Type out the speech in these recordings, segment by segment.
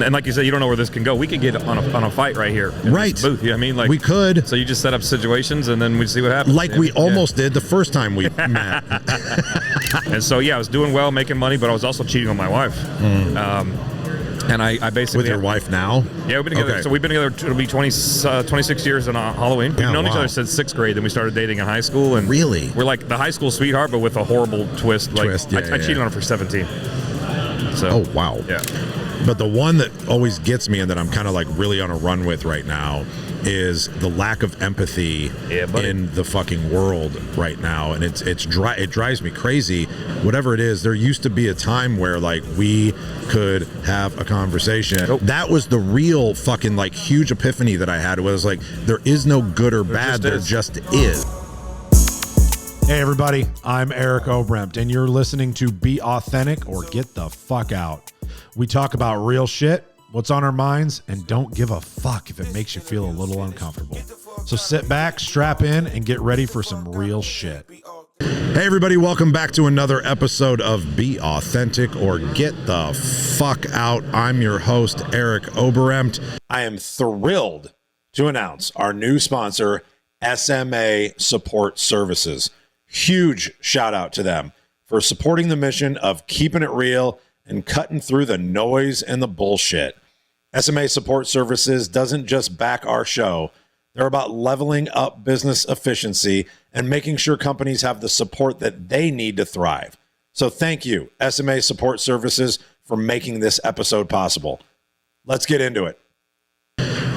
And like you said, you don't know where this can go. We could get on a fight right here in this booth. You know what I mean? Like, we could. So you just set up situations and then we see what happens. Like we almost did the first time we met. And so, yeah, I was doing well, making money, but I was also cheating on my wife. And I basically... With your wife now? Yeah, we've been together. Okay. So we've been together, it'll be 26 years on Halloween. We've known each other since 6th grade. Then we started dating in high school. And really? We're like the high school sweetheart, but with a horrible twist. I cheated on her for 17. So, oh, wow. Yeah. But the one that always gets me and that I'm kind of like really on a run with right now is the lack of empathy in the fucking world right now. And it drives me crazy. Whatever it is, there used to be a time where like we could have a conversation. Nope. That was the real fucking like huge epiphany that I had. It was like, there is no good or bad. There just is. Hey everybody, I'm Eric Obrempt and you're listening to Be Authentic or Get the Fuck Out. We talk about real shit, what's on our minds, and don't give a fuck if it makes you feel a little uncomfortable. So sit back, strap in, and get ready for some real shit. Hey everybody, welcome back to another episode of Be Authentic or Get the Fuck Out. I'm your host, Eric Obrempt. I am thrilled to announce our new sponsor, SMA Support Services. Huge shout out to them for supporting the mission of keeping it real and cutting through the noise and the bullshit. SMA Support Services doesn't just back our show. They're about leveling up business efficiency and making sure companies have the support that they need to thrive. So thank you, SMA Support Services, for making this episode possible. Let's get into it.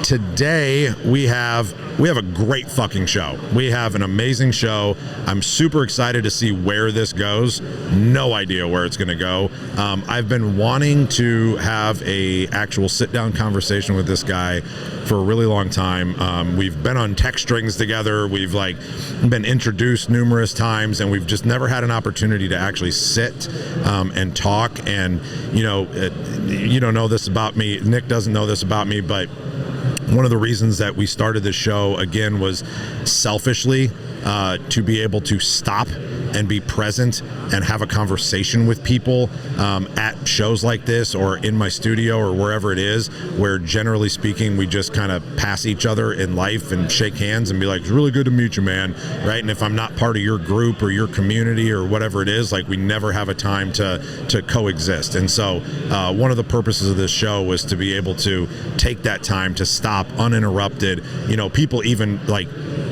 Today we have a great fucking show. We have an amazing show. I'm super excited to see where this goes. No idea where it's going to go. I've been wanting to have a actual sit down conversation with this guy for a really long time. We've been on text strings together. We've like been introduced numerous times, and we've just never had an opportunity to actually sit and talk. And you don't know this about me. Nick doesn't know this about me, but one of the reasons that we started this show, again, was selfishly to be able to stop and be present and have a conversation with people at shows like this or in my studio or wherever it is, where generally speaking, we just kind of pass each other in life and shake hands and be like, it's really good to meet you, man, right? And if I'm not part of your group or your community or whatever it is, like we never have a time to coexist. And so one of the purposes of this show was to be able to take that time to stop uninterrupted. People even like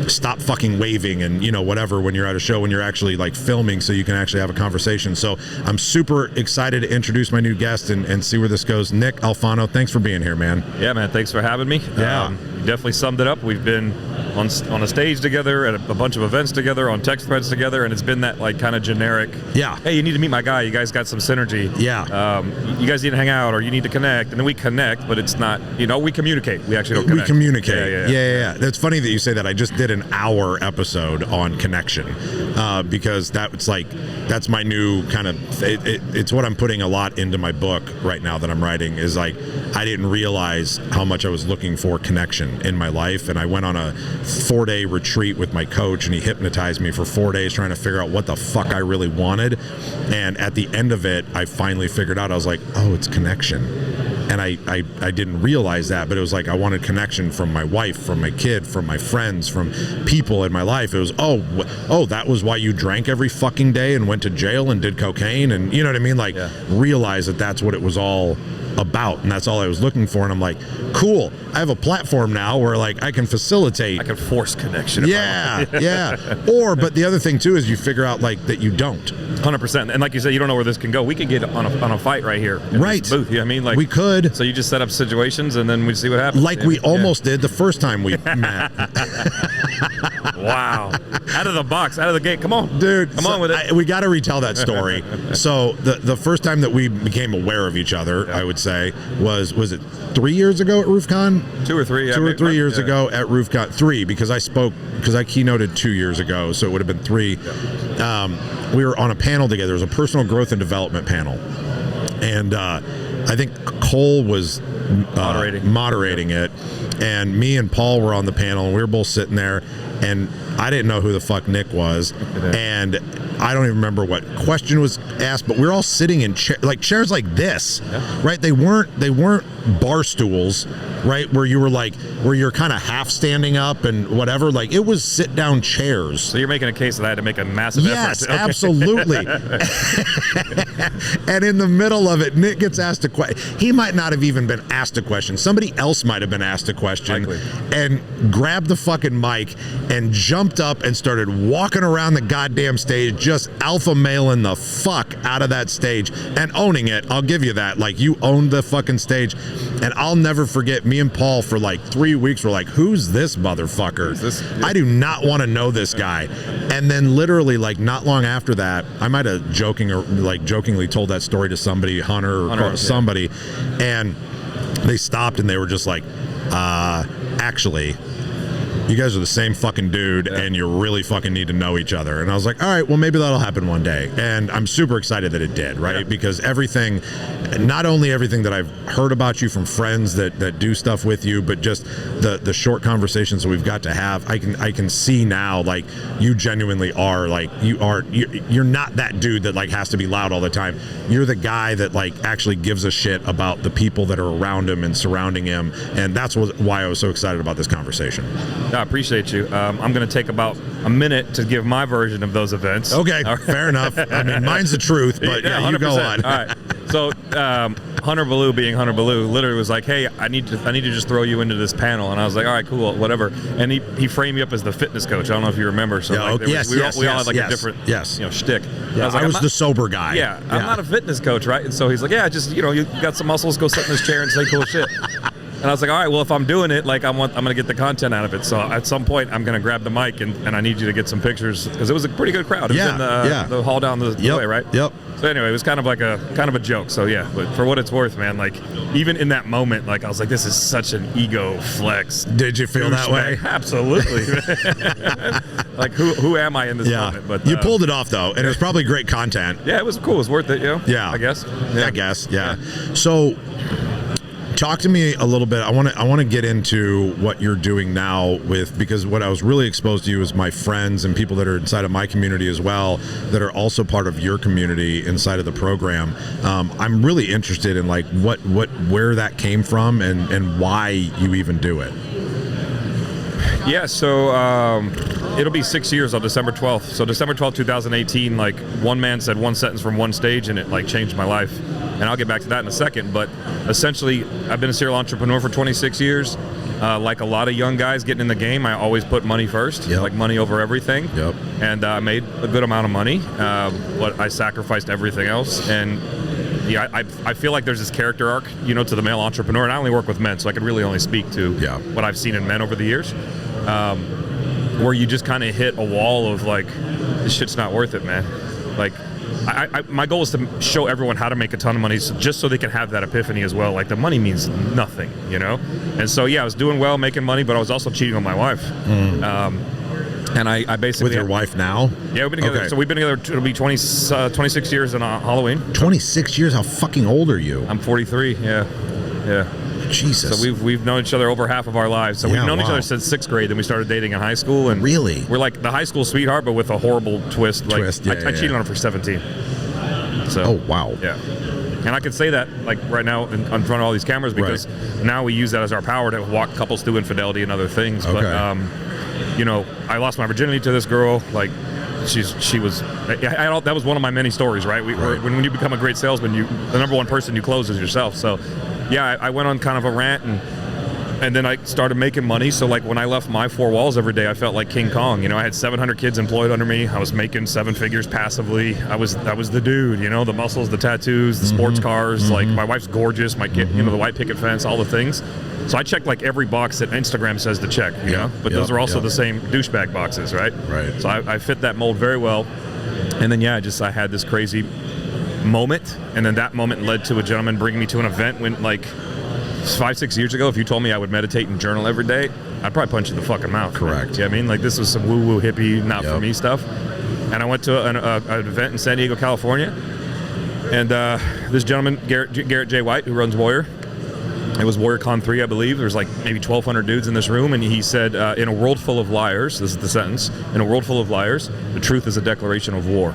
stop fucking waving and whatever when you're at a show, when you're actually like filming, so you can actually have a conversation. So I'm super excited to introduce my new guest and see where this goes. Nick Alfano, thanks for being here, man. Yeah, man, thanks for having me. Yeah. You definitely summed it up. We've been on a stage together, at a bunch of events together, on text threads together, and it's been that like kind of generic, hey, you need to meet my guy, you guys got some synergy, you guys need to hang out or you need to connect, and then we connect, but it's not, we communicate, we actually don't connect. We communicate. Yeah. That's funny that you say that. I just did an hour episode on connection because that's my new kind of, it's what I'm putting a lot into my book right now that I'm writing, is like, I didn't realize how much I was looking for connection in my life, and I went on a 4-day retreat with my coach, and he hypnotized me for 4 days trying to figure out what the fuck I really wanted. And at the end of it, I finally figured out, I was like, oh, it's connection. And I didn't realize that, but it was like I wanted connection from my wife, from my kid, from my friends, from people in my life. It was, oh, that was why you drank every fucking day and went to jail and did cocaine, and you know what I mean? Like, realize that that's what it was all about, and that's all I was looking for. And I'm like, cool, I have a platform now where like I can facilitate, I can force connection. But the other thing too is you figure out like that you don't 100%, and like you said, you don't know where this can go. We could get on a fight right here in this booth. You know what I mean? Like, we could. So you just set up situations and then we see what happens. Like we almost did the first time we met. Wow. Out of the box, out of the gate. Come on, dude. Come on with it. We got to retell that story. So the first time that we became aware of each other, I would say, was it 3 years ago at RoofCon? 2 or 3. 2 or 3 years ago at RoofCon. 3, because I keynoted 2 years ago, so it would have been 3. We were on a panel together. It was a personal growth and development panel, and I think Cole was moderating it. and me and Paul were on the panel, and we were both sitting there, and I didn't know who the fuck Nick was, and I don't even remember what question was asked, but we were all sitting in chairs like this, right? They weren't bar stools, right? Where you're kind of half standing up and whatever. Like, it was sit down chairs. So you're making a case that I had to make a massive effort. Yes, absolutely. And in the middle of it, Nick gets asked a question. He might not have even been asked a question. Somebody else might have been asked a question. Likely. And grabbed the fucking mic and jumped up and started walking around the goddamn stage, just alpha mailing the fuck out of that stage and owning it. I'll give you that. Like, you owned the fucking stage. And I'll never forget, me and Paul for like 3 weeks were like, who's this motherfucker? I do not want to know this guy. And then literally, like, not long after that, I might have jokingly told that story to somebody, Hunter or somebody, and they stopped and they were just like, actually, you guys are the same fucking dude, and you really fucking need to know each other. And I was like, all right, well, maybe that'll happen one day. And I'm super excited that it did, right? Yeah. Because everything, not only everything that I've heard about you from friends that do stuff with you, but just the short conversations that we've got to have, I can see now, like, you genuinely are, like, you're not that dude that, like, has to be loud all the time. You're the guy that, like, actually gives a shit about the people that are around him and surrounding him. And that's why I was so excited about this conversation. I appreciate you. I'm going to take about a minute to give my version of those events. Okay, fair enough. I mean, mine's the truth, but yeah, you go on. All right. So Hunter Ballou, being Hunter Ballou, literally was like, hey, I need to just throw you into this panel. And I was like, all right, cool, whatever. And he framed me up as the fitness coach. I don't know if you remember. So yeah, we all had like a different shtick. Yeah, I was the sober guy. Yeah, I'm not a fitness coach, right? And so he's like, yeah, just, you got some muscles, go sit in this chair and say cool shit. And I was like, all right, well, if I'm doing it, like, I'm going to get the content out of it. So at some point, I'm going to grab the mic, and I need you to get some pictures, because it was a pretty good crowd. It was in the hall down the way, right? Yep. So anyway, it was kind of a joke. So yeah, but for what it's worth, man, like, even in that moment, like, I was like, this is such an ego flex. Did you feel that way? Absolutely. Like, who am I in this moment? But you pulled it off, though, and it was probably great content. Yeah, it was cool. It was worth it, Yeah. I guess. Yeah. I guess, yeah. So talk to me a little bit. I want to get into what you're doing now because what I was really exposed to you is my friends and people that are inside of my community as well, that are also part of your community inside of the program. I'm really interested in, like, where that came from and why you even do it. Yeah, so it'll be 6 years on December 12th. So December 12th, 2018, like, one man said one sentence from one stage, and it, like, changed my life. And I'll get back to that in a second. But essentially, I've been a serial entrepreneur for 26 years. Like a lot of young guys getting in the game, I always put money first, like money over everything. Yep. And I made a good amount of money, but I sacrificed everything else. And yeah, I feel like there's this character arc, to the male entrepreneur. And I only work with men, so I can really only speak to what I've seen in men over the years. Where you just kind of hit a wall of, like, this shit's not worth it, man. Like, my goal is to show everyone how to make a ton of money, just so they can have that epiphany as well. Like, the money means nothing, And so, yeah, I was doing well, making money, but I was also cheating on my wife. And I basically... With your wife now? Yeah, we've been together. Okay. So we've been together, it'll be 26 years on Halloween. 26 years? How fucking old are you? I'm 43, yeah. Jesus. So we've known each other over half of our lives. So we've known each other since 6th grade. Then we started dating in high school. And really? We're like the high school sweetheart, but with a horrible twist. Like, I cheated on her for 17. So, oh, wow. Yeah. And I can say that, like, right now in front of all these cameras, because now we use that as our power to walk couples through infidelity and other things. Okay. But, I lost my virginity to this girl. Like, she was that was one of my many stories, right? When you become a great salesman, the number one person you close is yourself. So yeah, I went on kind of a rant, and then I started making money. So, like, when I left my four walls every day, I felt like King Kong. I had 700 kids employed under me. I was making 7 figures passively. I was the dude, the muscles, the tattoos, the sports cars. Like, my wife's gorgeous, my kid, the white picket fence, all the things. So I checked, like, every box that Instagram says to check, but those are also the same douchebag boxes, right? Right. So I fit that mold very well. And then, I had this crazy moment, and then that moment led to a gentleman bringing me to an event when, like, 5-6 years ago, if you told me I would meditate and journal every day, I'd probably punch you in the fucking mouth. Correct. Yeah, I mean, like, this was some woo-woo hippie, not for me stuff. And I went to an event in San Diego, California, and this gentleman, Garrett J. White, who runs Warrior, It was WarriorCon 3, I believe. There's like maybe 1,200 dudes in this room, and he said, in a world full of liars, this is the sentence, in a world full of liars, the truth is a declaration of war.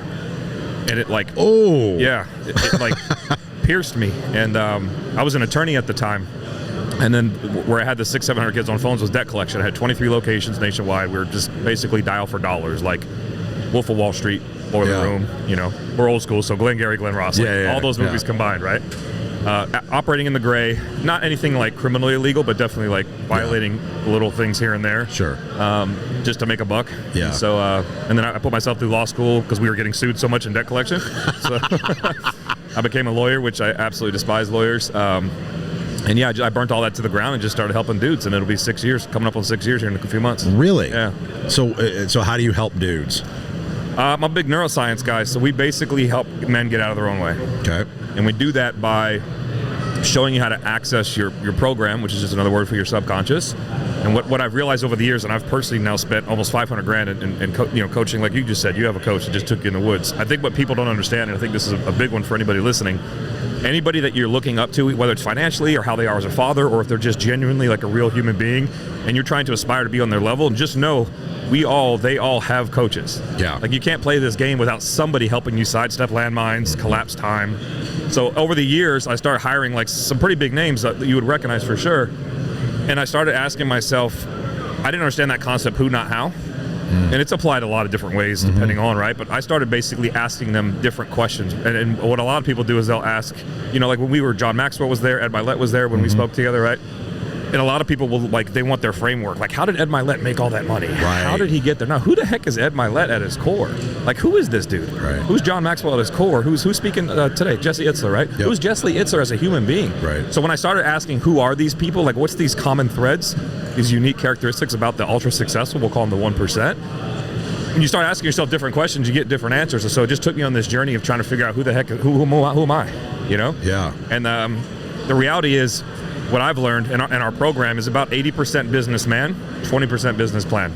And it like, it like pierced me. And I was an attorney at the time. And then where I had the 600-700 kids on phones was debt collection. I had 23 locations nationwide. We were just basically dial for dollars, like Wolf of Wall Street, Boiler Room. You know, we're old school, so Glengarry Glen Ross, like all those movies combined, right? Operating in the gray, not anything like criminally illegal, but definitely like violating little things here and there. Sure. Just to make a buck. Yeah. So, and then I put myself through law school because we were getting sued so much in debt collection. So I became a lawyer, which I absolutely despise lawyers. And yeah, I burnt all that to the ground and just started helping dudes, and it'll be 6 years, coming up on 6 years here in a few months. Really? Yeah. So how do you help dudes? I'm a big neuroscience guy, so we basically help men get out of their own way. Okay. And we do that by showing you how to access your program, which is just another word for your subconscious. And what I've realized over the years, and I've personally now spent almost $500,000 in coaching, like you just said, you have a coach that just took you in the woods. I think what people don't understand, and I think this is a big one for anybody listening, anybody that you're looking up to, whether it's financially or how they are as a father, or if they're just genuinely like a real human being, and you're trying to aspire to be on their level, and just know they all have coaches. Yeah. Like you can't play this game without somebody helping you sidestep landmines, collapse time. So over the years, I started hiring like some pretty big names that you would recognize for sure. And I started asking myself, I didn't understand that concept, who, not how. And it's applied a lot of different ways depending on, right? But I started basically asking them different questions. And what a lot of people do is they'll ask, like when John Maxwell was there, Ed Mylett was there when we spoke together, right? And a lot of people will, like, they want their framework. Like, how did Ed Mylett make all that money? Right. How did he get there? Now, who the heck is Ed Mylett at his core? Like, who is this dude? Right. Who's John Maxwell at his core? Who's speaking today? Jesse Itzler, right? Yep. Who's Jesse Itzler as a human being? Right. So when I started asking who are these people, like, what's these common threads, these unique characteristics about the ultra successful, we'll call them the 1%. When you start asking yourself different questions, you get different answers. And so it just took me on this journey of trying to figure out who am I? Yeah. And the reality is, what I've learned in our program is about 80% businessman, 20% business plan,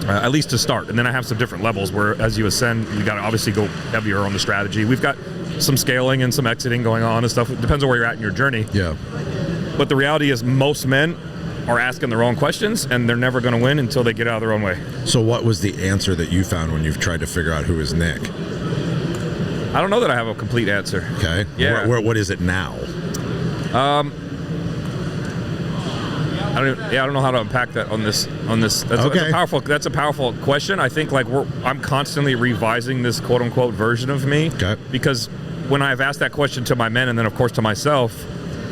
at least to start. And then I have some different levels where as you ascend, you got to obviously go heavier on the strategy. We've got some scaling and some exiting going on and stuff. It depends on where you're at in your journey. Yeah. But the reality is most men are asking the wrong questions, and they're never going to win until they get out of their own way. So what was the answer that you found when you've tried to figure out who is Nick? I don't know that I have a complete answer. Okay. Yeah. What is it now? I don't know how to unpack that on this. That's a powerful question. I think I'm constantly revising this quote unquote version of me. Okay. Because when I've asked that question to my men and then of course to myself,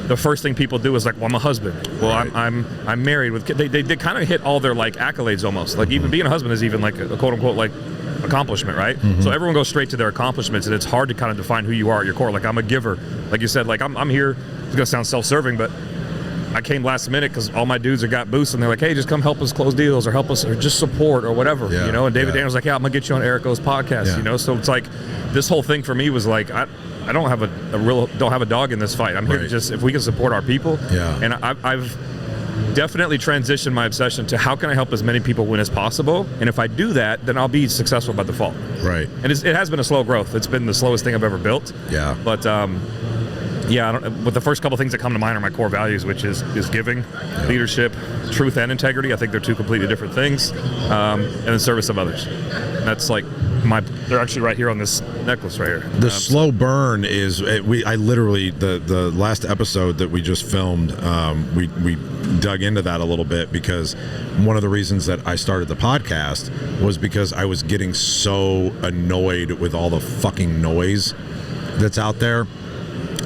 the first thing people do is like, well, I'm a husband. Well, right. I'm married with kids. They kind of hit all their like accolades almost. Like even being a husband is even like a quote unquote like accomplishment, right? So everyone goes straight to their accomplishments, and it's hard to kind of define who you are at your core. Like I'm a giver, like you said. Like I'm here. It's gonna sound self-serving, but I came last minute because all my dudes got boosts, and they're like, hey, just come help us close deals or help us or just support or whatever, And David Daniels like, yeah, I'm gonna get you on Eric O's podcast, So it's like this whole thing for me was like, I don't have a dog in this fight. I'm here to just, if we can support our people. Yeah. And I've definitely transitioned my obsession to how can I help as many people win as possible, and if I do that, then I'll be successful by default. Right. And it has been a slow growth. It's been the slowest thing I've ever built. Yeah. But but the first couple things that come to mind are my core values, which is giving, leadership, truth, and integrity. I think they're two completely different things, and then service of others. That's like they're actually right here on this necklace right here. The slow burn is I literally the last episode that we just filmed, we dug into that a little bit, because one of the reasons that I started the podcast was because I was getting so annoyed with all the fucking noise that's out there.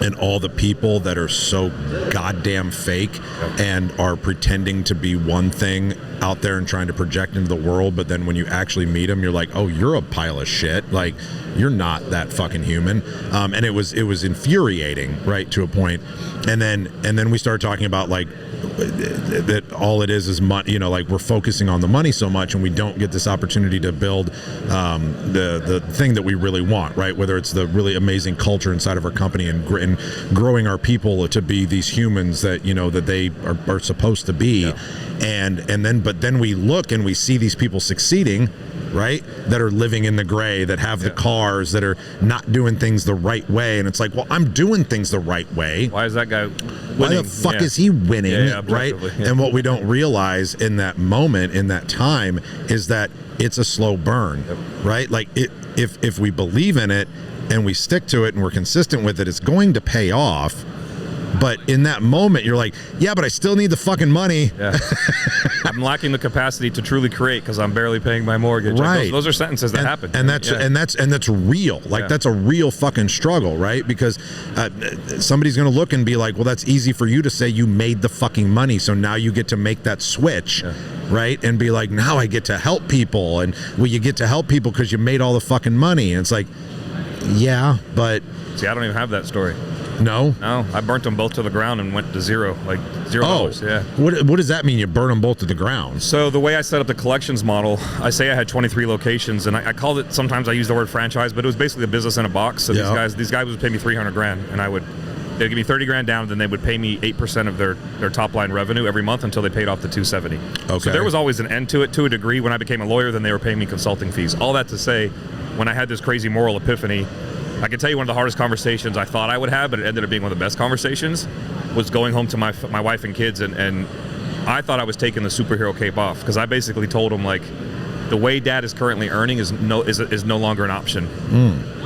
And all the people that are so goddamn fake and are pretending to be one thing out there and trying to project into the world, but then when you actually meet them, you're like, oh, you're a pile of shit. Like, you're not that fucking human. And it was infuriating, right, to a point. And then we started talking about like that all it is money. Like we're focusing on the money so much, and we don't get this opportunity to build the thing that we really want, right? Whether it's the really amazing culture inside of our company and growing our people to be these humans that that they are supposed to be, but then we look and we see these people succeeding, right? That are living in the gray, that have the cars, that are not doing things the right way. And it's like, well, I'm doing things the right way. Why is that guy winning? Why the fuck is he winning, right? Yeah. And what we don't realize in that moment, in that time, is that it's a slow burn, right? Like if we believe in it and we stick to it and we're consistent with it, it's going to pay off. But in that moment, you're like, yeah, but I still need the fucking money. Yeah. I'm lacking the capacity to truly create because I'm barely paying my mortgage. Right. Like those are sentences that happen. And that's real. Like that's a real fucking struggle, right? Because somebody's going to look and be like, well, that's easy for you to say you made the fucking money. So now you get to make that switch, right? And be like, now I get to help people. And well, you get to help people because you made all the fucking money. And it's like, yeah, but... See, I don't even have that story. No, I burnt them both to the ground and went to zero, like $0. Oh, yeah. What does that mean? You burn them both to the ground? So the way I set up the collections model, I say I had 23 locations, and I called it. Sometimes I use the word franchise, but it was basically a business in a box. So these guys would pay me $300,000, and they'd give me $30,000 down, and then they would pay me 8% of their top line revenue every month until they paid off the $270,000. Okay. So there was always an end to it to a degree. When I became a lawyer, then they were paying me consulting fees. All that to say, when I had this crazy moral epiphany. I can tell you one of the hardest conversations I thought I would have, but it ended up being one of the best conversations, was going home to my wife and kids, and I thought I was taking the superhero cape off, because I basically told them, like, the way Dad is currently earning is no longer an option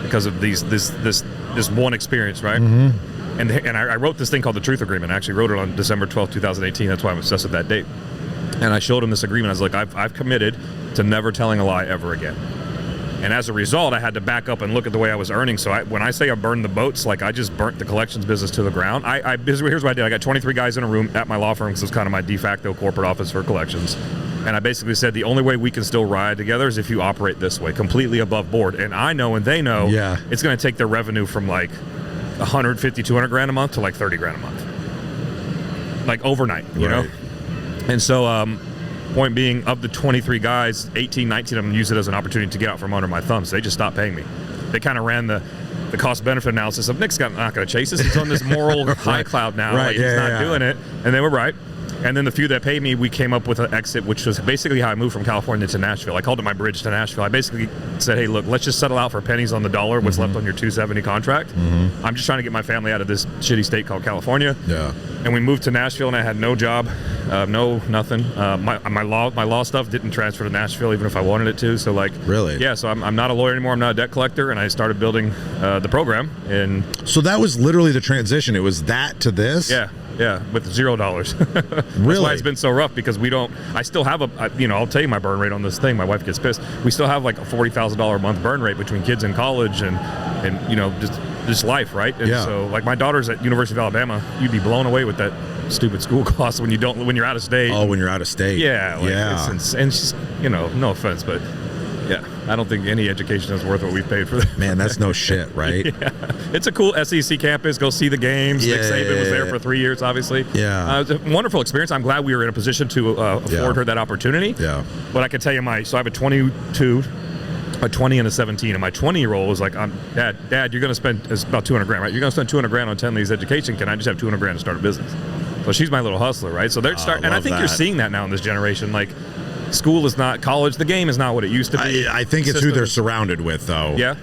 because of this one experience, right? Mm-hmm. And I wrote this thing called the Truth Agreement. I actually wrote it on December 12th, 2018. That's why I'm obsessed with that date. And I showed him this agreement. I was like, I've committed to never telling a lie ever again. And as a result, I had to back up and look at the way I was earning. So when I say I burned the boats, like I just burnt the collections business to the ground. Here's what I did. I got 23 guys in a room at my law firm, because it's kind of my de facto corporate office for collections. And I basically said, the only way we can still ride together is if you operate this way, completely above board. And I know and they know it's going to take their revenue from like $150,000, $200,000 a month to like $30,000 a month. Like overnight, you know? And so, point being, of the 23 guys, 18, 19 of them use it as an opportunity to get out from under my thumb. So they just stopped paying me. They kind of ran the cost-benefit analysis of Nick's not going to chase us. He's on this moral high cloud now. Right. Like, he's not doing it. And they were right. And then the few that paid me, we came up with an exit, which was basically how I moved from California to Nashville. I called it my bridge to Nashville. I basically said, hey, look, let's just settle out for pennies on the dollar what's left on your $270 contract. I'm just trying to get my family out of this shitty state called California. Yeah. And we moved to Nashville, and I had no job, nothing. My law stuff didn't transfer to Nashville, even if I wanted it to. So, like, really? Yeah. So I'm not a lawyer anymore. I'm not a debt collector, and I started building the program. And so that was literally the transition. It was that to this. Yeah. Yeah, with $0. Really? That's why it's been so rough, because I still have I'll tell you my burn rate on this thing. My wife gets pissed. We still have like a $40,000 a month burn rate between kids in college and just life, right? And so, like, my daughter's at University of Alabama. You'd be blown away with that stupid school cost when you're out of state. Oh, when you're out of state. Yeah. Like, and she's, no offense, but yeah, I don't think any education is worth what we've paid for that. Man, that's no shit, right? Yeah. It's a cool SEC campus. Go see the games. Nick Saban was there for 3 years, obviously. Yeah. It was a wonderful experience. I'm glad we were in a position to afford her that opportunity. Yeah. But I can tell you so I have a 22, a 20, and a 17. And my 20-year-old was like, Dad, you're going to spend, it's about $200,000, right? You're going to spend $200,000 on 10 of these education. Can I just have $200,000 to start a business? So she's my little hustler, right? So they're starting, and I think you're seeing that now in this generation. Like, school is not college. The game is not what it used to be. I think it's who they're surrounded with, though. Yeah.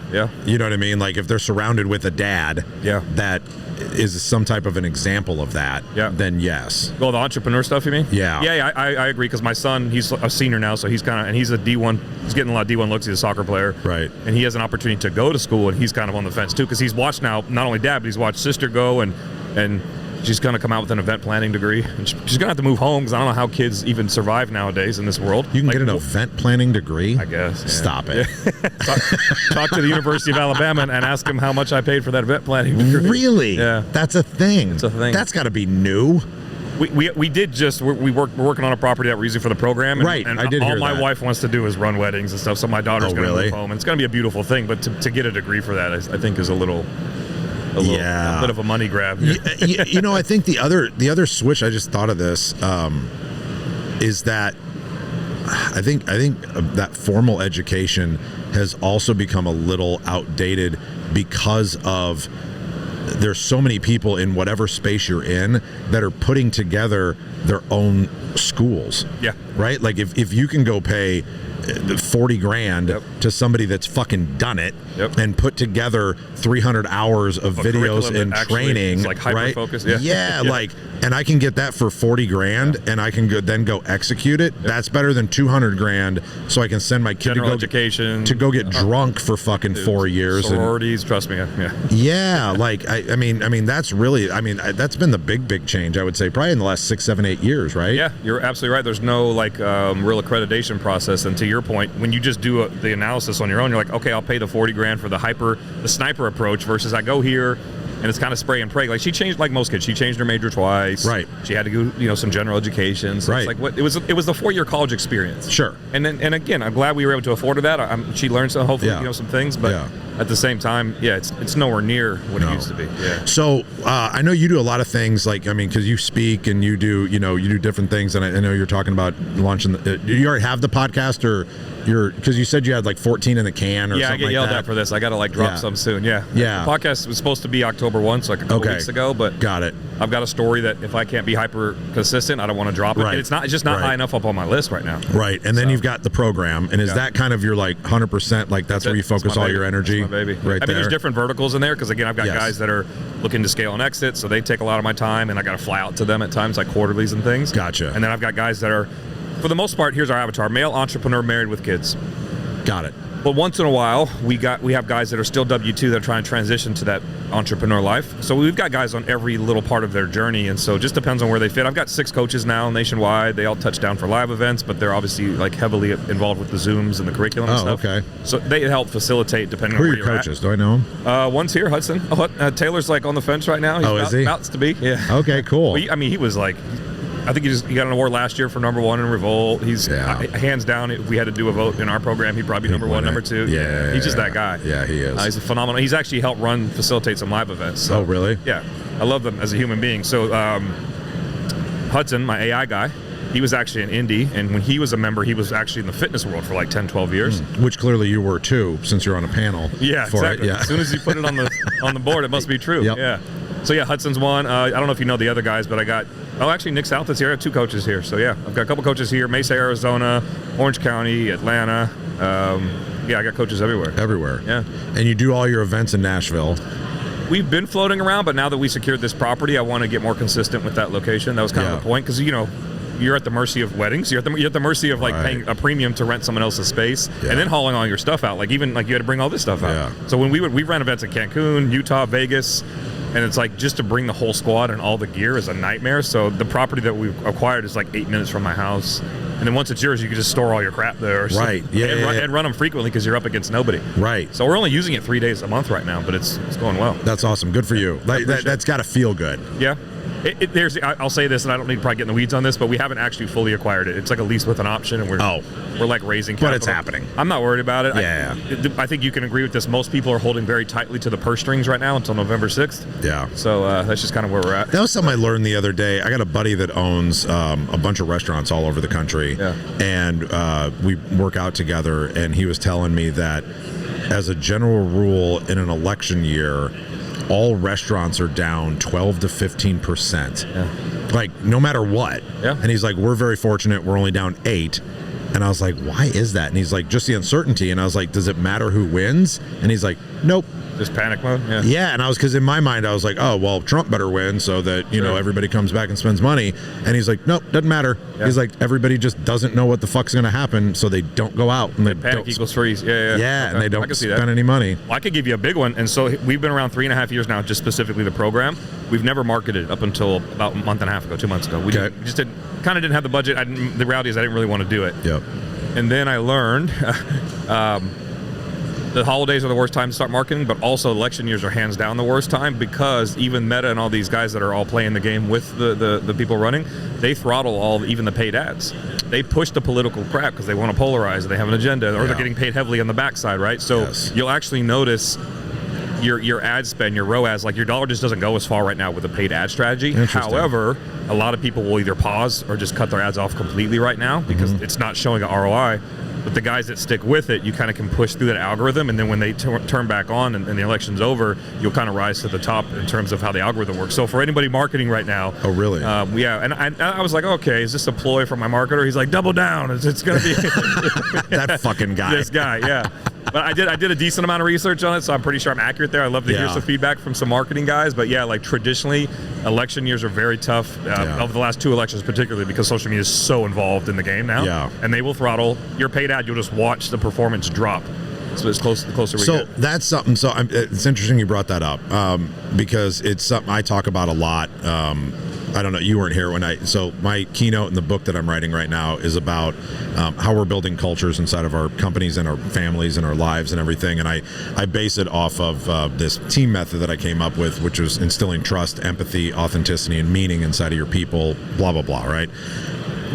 You know what I mean? Like, if they're surrounded with a dad that is some type of an example of that, then yes. Well, the entrepreneur stuff, you mean? Yeah. Yeah, I agree, because my son, he's a senior now, so he's he's a D1, he's getting a lot of D1 looks, he's a soccer player. Right. And he has an opportunity to go to school, and he's kind of on the fence, too, because he's watched now, not only Dad, but he's watched sister go, and she's going to come out with an event planning degree. And she's going to have to move home, because I don't know how kids even survive nowadays in this world. You can get an event planning degree? I guess. Yeah. Stop it. Yeah. Talk to the University of Alabama and ask them how much I paid for that event planning degree. Really? Yeah. That's a thing. It's a thing. That's got to be new. We did just, we're working on a property that we're using for the program. And, right, and I did hear all my wife wants to do is run weddings and stuff, so my daughter's going to move home. And it's going to be a beautiful thing, but to get a degree for that, I think is a bit of a money grab. I think the other switch, I just thought of this, is that I think that formal education has also become a little outdated, because of there's so many people in whatever space you're in that are putting together their own schools. Yeah. Right? Like if you can go pay 40 grand to somebody that's fucking done it and put together 300 hours of videos and training, like hyper focused. Like, and I can get that for 40 grand and I can then go execute it. That's better than 200 grand. So I can send my kid to go get drunk for fucking 4 years. Sororities, trust me. Like, I mean, that's really, that's been the big change, I would say, probably in the last 6, 7, 8 years, right? Yeah, you're absolutely right. There's no like real accreditation process. And to your point, when you just do the analysis on your own, you're like, okay, I'll pay the 40 grand for the sniper approach versus I go here and it's kind of spray and pray. Like she changed, like most kids, she changed her major twice. Right. She had to do, some general education. So it's like it was the 4-year college experience. Sure. And again, I'm glad we were able to afford her that. She learned some, hopefully, some things, but at the same time, it's nowhere near what it used to be. Yeah. So I know you do a lot of things, like, because you speak and you do, you do different things, and I know you're talking about launching. Do you already have the podcast, or because you said you had like 14 in the can, or something like that? Yeah, I get yelled at for this. I got to drop some soon. Yeah. The podcast was supposed to be October 1, so like a couple weeks ago, but got it. I've got a story that if I can't be hyper consistent, I don't want to drop it. Right. It's just not high enough up on my list right now. Right. And then you've got the program, and is that kind of your like 100%, like that's where you focus all your energy? That's my baby. Right. There's different verticals in there because again, I've got guys that are looking to scale and exit, so they take a lot of my time, and I got to fly out to them at times, like quarterlies and things. Gotcha. And then I've got guys that are, for the most part, here's our avatar: male entrepreneur married with kids. Got it. But once in a while, we have guys that are still W-2 that are trying to transition to that entrepreneur life. So we've got guys on every little part of their journey, and so it just depends on where they fit. I've got 6 coaches now nationwide. They all touch down for live events, but they're obviously like heavily involved with the Zooms and the curriculum and stuff. Okay. So they help facilitate depending on where you're at. Who are your coaches? Do I know them? One's here, Hudson. Taylor's like on the fence right now. He's is he? About to be. Yeah. Okay, cool. Well, he was like, I think he got an award last year for number 1 in Revolt. He's hands down. If we had to do a vote in our program, he'd probably be number 1, number 2. Yeah, he's just that guy. Yeah, he is. He's a phenomenal. He's actually helped facilitate some live events. So, oh, really? Yeah, I love them as a human being. So Hudson, my AI guy, he was actually in Indy, and when he was a member, he was actually in the fitness world for like 10, 12 years. Which clearly you were too, since you're on a panel. Yeah, exactly. Yeah. As soon as you put it on the board, it must be true. Yep. Yeah. So yeah, Hudson's one. I don't know if you know the other guys, but I got. Oh, actually, Nick South is here. I have 2 coaches here. So yeah, I've got a couple coaches here: Mesa, Arizona, Orange County, Atlanta. I got coaches everywhere. Everywhere. Yeah. And you do all your events in Nashville. We've been floating around, but now that we secured this property, I want to get more consistent with that location. That was kind of the point, because you're at the mercy of weddings. You're at the mercy of paying a premium to rent someone else's space, and then hauling all your stuff out. Like even you had to bring all this stuff out. Yeah. So when we ran events in Cancun, Utah, Vegas, and it's like just to bring the whole squad and all the gear is a nightmare. So the property that we acquired is like 8 minutes from my house, and then once it's yours, you can just store all your crap there. So, right. Yeah. And run them frequently because you're up against nobody. Right. So we're only using it 3 days a month right now, but it's going well. That's awesome. Good for you. That's got to feel good. Yeah. I'll say this, and I don't need to probably get in the weeds on this, but we haven't actually fully acquired it. It's like a lease with an option, and we're like raising capital. But it's happening. I'm not worried about it. Yeah. I think you can agree with this. Most people are holding very tightly to the purse strings right now until November 6th. Yeah. So that's just kind of where we're at. That was something I learned the other day. I got a buddy that owns a bunch of restaurants all over the country, and we work out together, and he was telling me that as a general rule in an election year, all restaurants are down 12 to 15%. Like no matter what. Yeah. And he's like, we're very fortunate. We're only down 8. And I was like, why is that? And he's like, just the uncertainty. And I was like, does it matter who wins? And he's like, nope. Just panic mode? Yeah. Yeah, and because in my mind, I was like, oh, well, Trump better win so that, everybody comes back and spends money. And he's like, nope, doesn't matter. Yeah. He's like, everybody just doesn't know what the fuck's going to happen, so they don't go out. And they panic equals freeze. Yeah. Yeah, okay. And they don't spend any money. Well, I could give you a big one. And so we've been around 3.5 years now, just specifically the program. We've never marketed up until about a month and a half ago, 2 months ago. We just didn't have the budget. The reality is I didn't really want to do it. Yep. And then I learned the holidays are the worst time to start marketing, but also election years are hands down the worst time, because even Meta and all these guys that are all playing the game with the people running, they throttle even the paid ads. They push the political crap because they want to polarize, they have an agenda, or they're getting paid heavily on the backside, right? So you'll actually notice your ad spend, your ROAS, like your dollar just doesn't go as far right now with a paid ad strategy. However, a lot of people will either pause or just cut their ads off completely right now because it's not showing an ROI. But the guys that stick with it, you kind of can push through that algorithm, and then when they turn back on and the election's over, you'll kind of rise to the top in terms of how the algorithm works. So for anybody marketing right now, oh really? Yeah, and I was like, okay, is this a ploy from my marketer? He's like, double down. It's gonna be that fucking guy. This guy, yeah. But I did a decent amount of research on it, so I'm pretty sure I'm accurate there. I'd love to hear some feedback from some marketing guys. But yeah, like traditionally, election years are very tough. Over the last 2 elections, particularly because social media is so involved in the game now. Yeah. And they will throttle your paid ad. You'll just watch the performance drop. So it's the closer we get. So that's something. So it's interesting you brought that up because it's something I talk about a lot. I don't know, you weren't here when so my keynote in the book that I'm writing right now is about how we're building cultures inside of our companies and our families and our lives and everything. And I base it off of this team method that I came up with, which was instilling trust, empathy, authenticity, and meaning inside of your people, blah, blah, blah, right?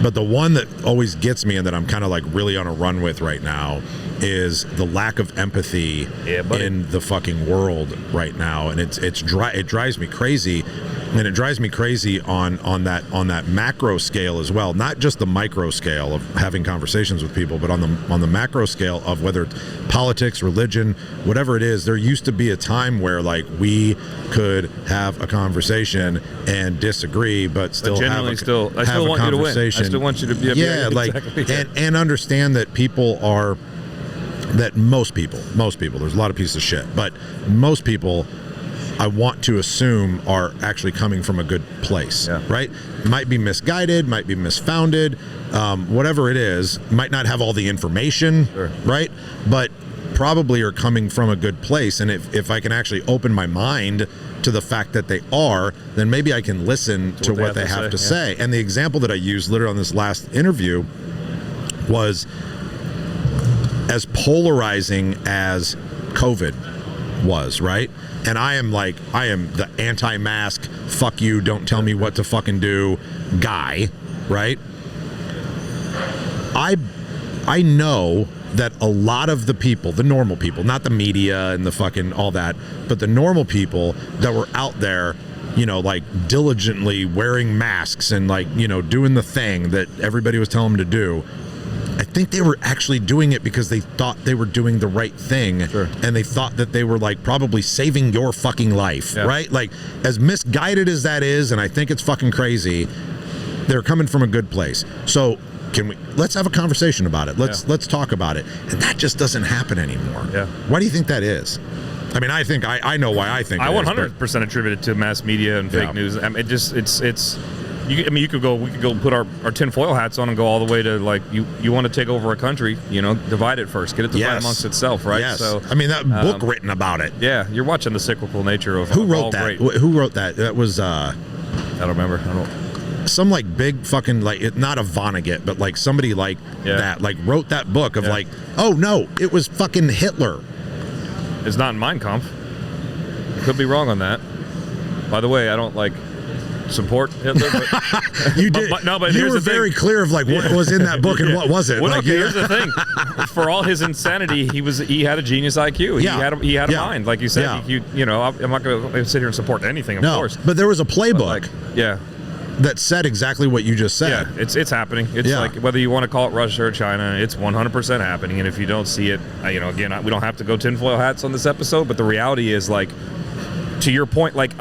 But the one that always gets me and that I'm kind of like really on a run with right now is the lack of empathy in the fucking world right now. And it drives me crazy. And it drives me crazy on that macro scale as well, not just the micro scale of having conversations with people, but on the macro scale of whether it's politics, religion, whatever it is. There used to be a time where like we could have a conversation and disagree, but still have a still want conversation. You to win. I still want you to be and understand that people are. That most people, there's a lot of pieces of shit, but most people, I want to assume, are actually coming from a good place, right? Might be misguided, might be misfounded, whatever it is, might not have all the information, right? But probably are coming from a good place. And if I can actually open my mind to the fact that they are, then maybe I can listen to what they have to say. And the example that I used literally on this last interview was as polarizing as COVID was, right? And I am the anti-mask, fuck you, don't tell me what to fucking do guy, right? I know that a lot of the people, the normal people, not the media and the fucking all that, but the normal people that were out there, you know, like diligently wearing masks and like, you know, doing the thing that everybody was telling them to do, I think they were actually doing it because they thought they were doing the right thing, and they thought that they were like probably saving your fucking life, right? Like, as misguided as that is, and I think it's fucking crazy, they're coming from a good place. So let's have a conversation about it. Let's talk about it. And that just doesn't happen anymore. Why do you think that is? I mean, I know why I think I it 100% attribute it to mass media and fake news. I mean, we could go put our tinfoil hats on and go all the way to like you want to take over a country, you know, divide it first, get it to fight amongst itself, right? Yes. So I mean, that book written about it. Yeah, you're watching the cyclical nature of who wrote that? Who wrote that? That was I don't remember. Some like big fucking like not a Vonnegut, but like somebody like that like wrote that book of like, oh no, it was fucking Hitler. It's not in Mein Kampf. Could be wrong on that. By the way, I don't like support Hitler. But, you did. But you were very clear of like what was in that book and what wasn't. Well, like, okay, here's the thing. For all his insanity, he had a genius IQ. He had a mind, like you said. You know, I'm not going to sit here and support anything, of course. But there was a playbook. That said exactly what you just said. Yeah, it's happening. It's like whether you want to call it Russia or China, it's 100% happening. And if you don't see it, you know, again, we don't have to go tinfoil hats on this episode, but the reality is, like, to your point, like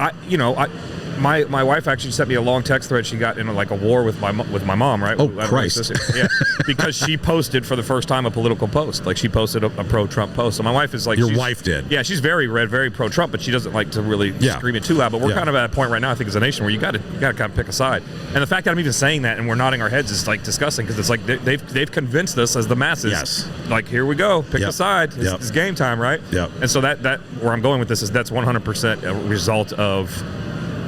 my wife actually sent me a long text thread. She got in like a war with my mom, right? Oh, Christ. Yeah, because she posted for the first time a political post. Like, she posted a pro-Trump post. So my wife is like... Your wife did? Yeah, she's very red, very pro-Trump, but she doesn't like to really scream it too loud. But we're kind of at a point right now, I think, as a nation where you got to kind of pick a side. And the fact that I'm even saying that and we're nodding our heads is like disgusting, because it's like they've convinced us as the masses. Yes. Like, here we go, pick a side. It's game time, right? Yep. And so that where I'm going with this is that's 100% a result of,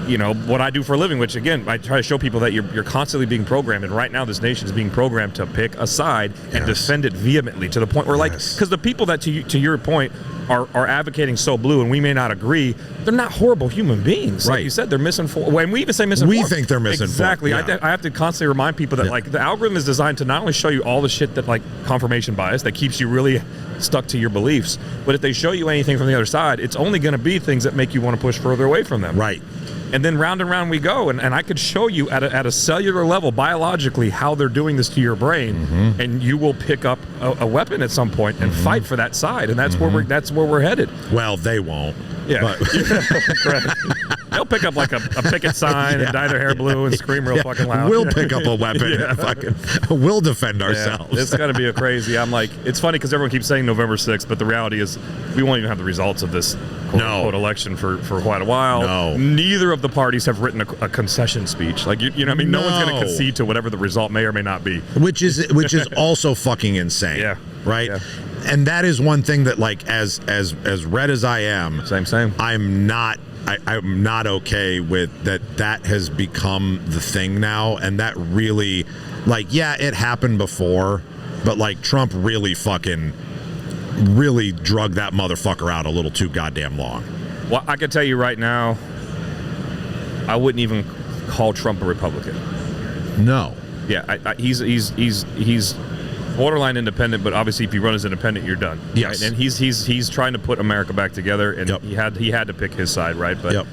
you know, what I do for a living, which, again, I try to show people that you're constantly being programmed, and right now this nation is being programmed to pick a side and defend it vehemently, to the point where, like, because the people that, to your point, are advocating so blue, and we may not agree, they're not horrible human beings. Like you said, they're misinformed. When we even say misinformed, we think they're misinformed. Exactly. I have to constantly remind people that like the algorithm is designed to not only show you all the shit that, like, confirmation bias that keeps you really stuck to your beliefs. But if they show you anything from the other side, it's only going to be things that make you want to push further away from them. Right. And then round and round we go, and I could show you at a cellular level, biologically, how they're doing this to your brain, and you will pick up a weapon at some point and fight for that side, and that's where we're headed. Well, they won't. Yeah, correct. They'll pick up like a picket sign and dye their hair blue and scream real fucking loud. We'll pick up a weapon and we'll defend ourselves. It's got to be a crazy. I'm like, it's funny because everyone keeps saying November 6th, but the reality is we won't even have the results of this quote election for quite a while. No. Neither of the parties have written a concession speech. Like, you know what I mean? No one's going to concede to whatever the result may or may not be. Which is also fucking insane. Yeah. Right? Yeah. And that is one thing that, like, as red as I am, same. I'm not okay with that has become the thing now, and that really, like, yeah, it happened before, but like Trump really drug that motherfucker out a little too goddamn long. Well, I can tell you right now, I wouldn't even call Trump a Republican. No. Yeah, he's borderline independent, but obviously if you run as independent, you're done. Yes. Right? And he's trying to put America back together, and he had to pick his side, right? But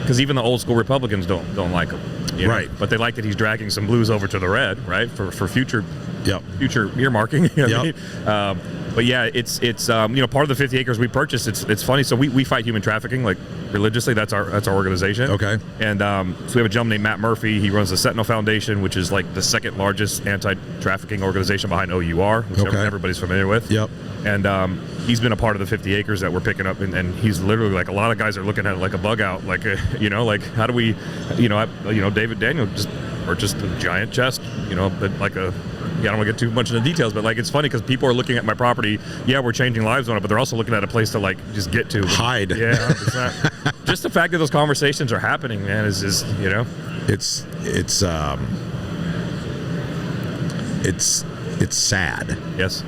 because even the old school Republicans don't like him, right? But they like that he's dragging some blues over to the red, right? For future earmarking. You know what I mean? But yeah, it's part of the 50 acres we purchased. It's funny. So we fight human trafficking like religiously. That's our organization. Okay. And so we have a gentleman named Matt Murphy. He runs the Sentinel Foundation, which is like the second largest anti-trafficking organization behind OUR, which everybody's familiar with. Yep. And he's been a part of the 50 acres that we're picking up, and he's literally like, a lot of guys are looking at it like a bug out, like like how do we, David Daniel just purchased a giant chest, but like a. Yeah, I don't want to get too much into details, but like it's funny because people are looking at my property. Yeah, we're changing lives on it, but they're also looking at a place to like just get to hide. Yeah, 100%. Just the fact that those conversations are happening, man, is it's sad. Yes.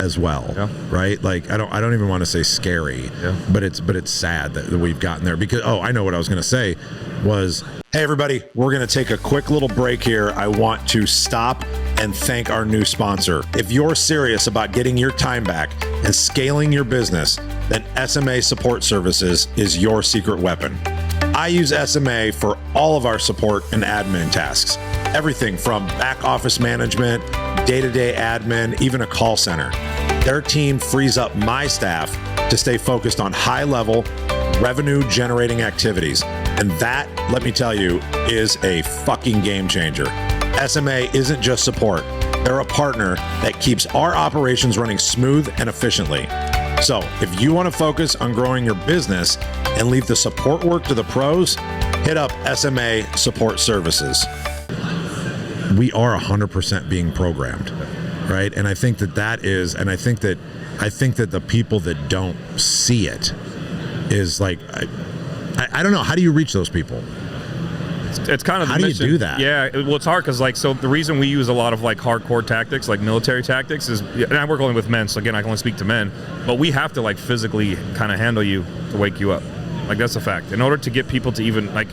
As well, right? Like I don't even want to say scary, but it's sad that we've gotten there because I know what I was going to say was, hey everybody, we're going to take a quick little break here. I want to stop and thank our new sponsor. If you're serious about getting your time back and scaling your business, then SMA Support Services is your secret weapon. I use SMA for all of our support and admin tasks. Everything from back office management, day-to-day admin, even a call center. Their team frees up my staff to stay focused on high-level, revenue-generating activities. And that, let me tell you, is a fucking game changer. SMA isn't just support. They're a partner that keeps our operations running smooth and efficiently. So if you want to focus on growing your business and leave the support work to the pros, hit up SMA Support Services. We are 100% being programmed, right? And I think that is, and I think that the people that don't see it is like, I don't know. How do you reach those people? It's kind of the how do mission. You do that? Yeah, well, it's hard because so the reason we use a lot of like hardcore tactics, like military tactics, is, and I work only with men, so again I can only speak to men, but we have to like physically kind of handle you to wake you up. Like that's a fact. In order to get people to even like.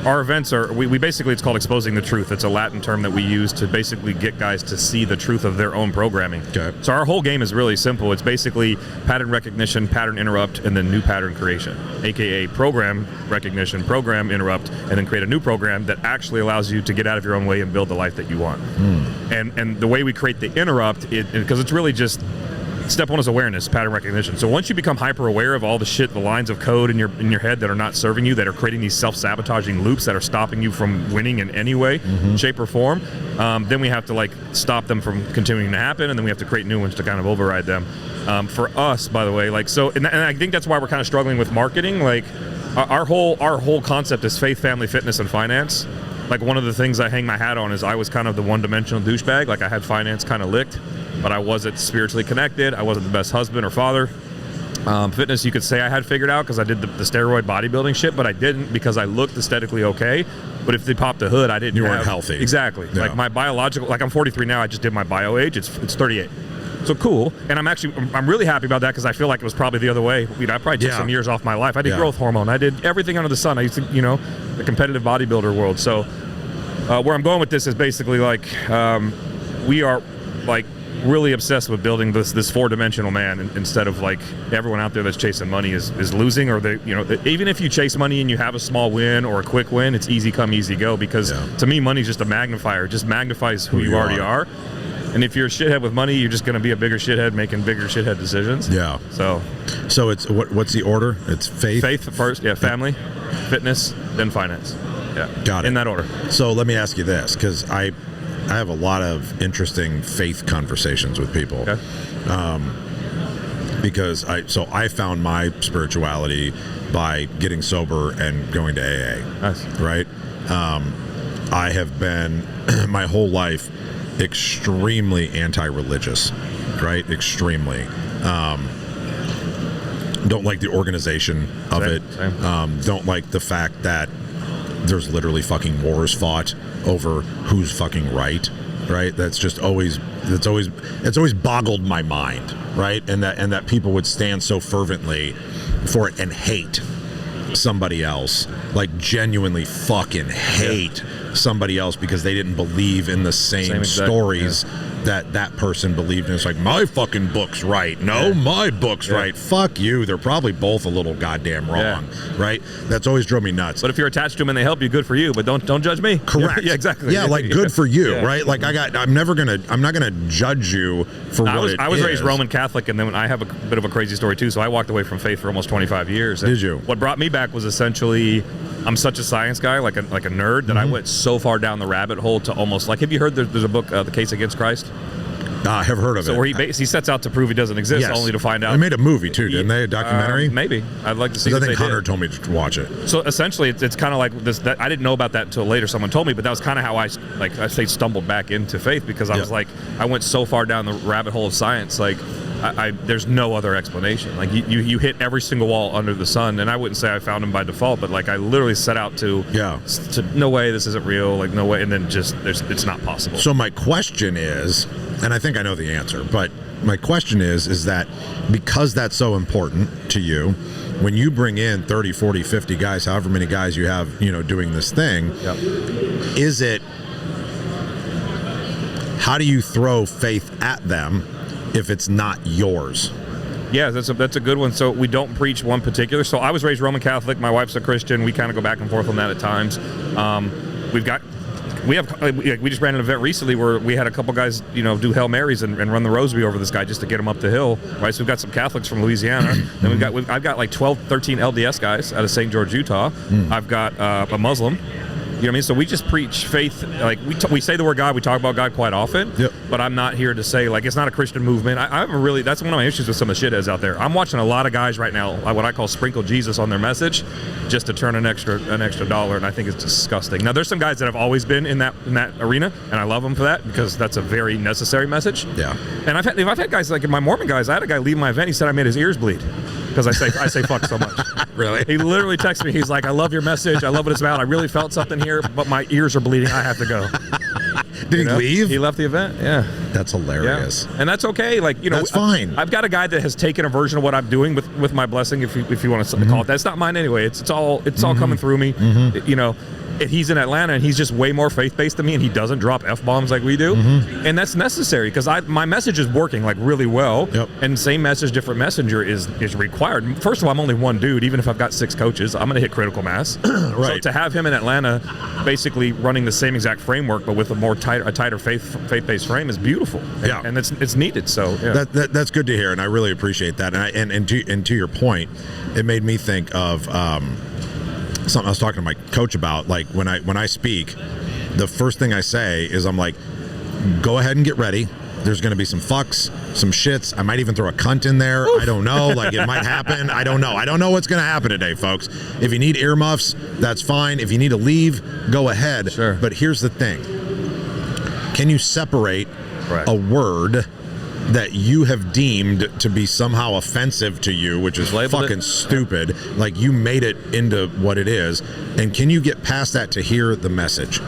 Our events are, we basically, it's called exposing the truth. It's a Latin term that we use to basically get guys to see the truth of their own programming. Okay. So our whole game is really simple. It's basically pattern recognition, pattern interrupt, and then new pattern creation, aka program recognition, program interrupt, and then create a new program that actually allows you to get out of your own way and build the life that you want. And the way we create the interrupt, because it's really just, step one is awareness, pattern recognition. So once you become hyper aware of all the shit, the lines of code in your head that are not serving you, that are creating these self-sabotaging loops that are stopping you from winning in any way, shape, or form, then we have to like stop them from continuing to happen, and then we have to create new ones to kind of override them. For us, by the way, like so, and I think that's why we're kind of struggling with marketing. Like our whole concept is faith, family, fitness, and finance. Like one of the things I hang my hat on is I was kind of the one-dimensional douchebag. Like I had finance kind of licked, but I wasn't spiritually connected. I wasn't the best husband or father. Fitness, you could say I had figured out because I did the steroid bodybuilding shit, but I didn't because I looked aesthetically okay. But if they popped the hood, I didn't. You weren't healthy. Exactly. Yeah. Like my biological, like I'm 43 now. I just did my bio age. It's 38. So cool. And I'm really happy about that because I feel like it was probably the other way. I probably took some years off my life. I did growth hormone. I did everything under the sun. I used to, the competitive bodybuilder world. So where I'm going with this is basically like we are like really obsessed with building this four-dimensional man instead of like everyone out there that's chasing money is losing, or they, even if you chase money and you have a small win or a quick win, it's easy come, easy go, because to me, money's just a magnifier. It just magnifies who you already are. And if you're a shithead with money, you're just going to be a bigger shithead making bigger shithead decisions. Yeah. So it's what's the order? It's faith. Faith first, family, fitness, then finance. Yeah. Got it. In that order. So let me ask you this, because I have a lot of interesting faith conversations with people. Okay. Because I found my spirituality by getting sober and going to AA. Nice. Right? I have been my whole life extremely anti-religious, right? Extremely. Don't like the organization of it. Don't like the fact that there's literally fucking wars fought over who's fucking right? That's just always boggled my mind, right? And that people would stand so fervently for it and hate somebody else, like genuinely fucking hate somebody else because they didn't believe in the same stories that person believed in. It's like, my fucking book's right. No, my book's right. Fuck you. They're probably both a little goddamn wrong, right? That's always drove me nuts. But if you're attached to them and they help you, good for you. But don't judge me. Correct. Yeah, exactly. Yeah, like good for you, right? Like I'm not gonna judge you for what it is. I was raised Roman Catholic, and then I have a bit of a crazy story too. So I walked away from faith for almost 25 years. Did you? What brought me back was essentially, I'm such a science guy, like a nerd, that I went so far down the rabbit hole to almost like, have you heard there's a book, The Case Against Christ? I have heard of it. So where he sets out to prove he doesn't exist, only to find out. They made a movie too, didn't they? A documentary? Maybe. I'd like to see. I think Hunter told me to watch it. So essentially, it's kind of like this. That I didn't know about that until later. Someone told me, but that was kind of how I stumbled back into faith, because I was like, I went so far down the rabbit hole of science, like. There's no other explanation. Like you hit every single wall under the sun, and I wouldn't say I found him by default, but like I literally set out to no way, this isn't real, like no way, and then just it's not possible. So my question is, and I think I know the answer, but my question is that because that's so important to you, when you bring in 30, 40, 50 guys, however many guys you have, doing this thing, is it, how do you throw faith at them if it's not yours? Yeah, that's a good one. So we don't preach one particular. So I was raised Roman Catholic. My wife's a Christian. We kind of go back and forth on that at times. We just ran an event recently where we had a couple guys, do Hail Marys and run the rosary over this guy just to get him up the hill. Right. So we've got some Catholics from Louisiana. Then I've got like 12, 13 LDS guys out of St. George, Utah. I've got a Muslim. You know what I mean? So we just preach faith. Like we say the word God. We talk about God quite often. Yep. But I'm not here to say like it's not a Christian movement. I haven't really. That's one of my issues with some of the shitheads out there. I'm watching a lot of guys right now, what I call sprinkle Jesus on their message, just to turn an extra $1, and I think it's disgusting. Now there's some guys that have always been in that arena, and I love them for that because that's a very necessary message. Yeah. And I've had guys like my Mormon guys. I had a guy leave my event. He said I made his ears bleed because I say fuck so much. Really? He literally texted me. He's like, I love your message. I love what it's about. I really felt something here, but my ears are bleeding. I have to go. Did he leave? He left the event. Yeah. That's hilarious. Yeah. And that's okay. Like, that's fine. I've got a guy that has taken a version of what I'm doing with my blessing, if you want to call it that. It's not mine anyway. It's all coming through me. If he's in Atlanta and he's just way more faith-based than me and he doesn't drop F-bombs like we do, and that's necessary because my message is working like really well, and same message, different messenger is required. First of all, I'm only one dude. Even if I've got 6 coaches, I'm going to hit critical mass. Right. So to have him in Atlanta basically running the same exact framework but with a tighter faith-based frame is beautiful. And it's needed. So that's good to hear, and I really appreciate that. And to your point, it made me think of something I was talking to my coach about. Like when I speak, the first thing I say is I'm like, go ahead and get ready. There's going to be some fucks, some shits. I might even throw a cunt in there. Oof. I don't know. Like it might happen. I don't know. I don't know what's going to happen today, folks. If you need earmuffs, that's fine. If you need to leave, go ahead. Sure. But here's the thing. Can you separate a word that you have deemed to be somehow offensive to you, which is fucking stupid, like you made it into what it is, and can you get past that to hear the message?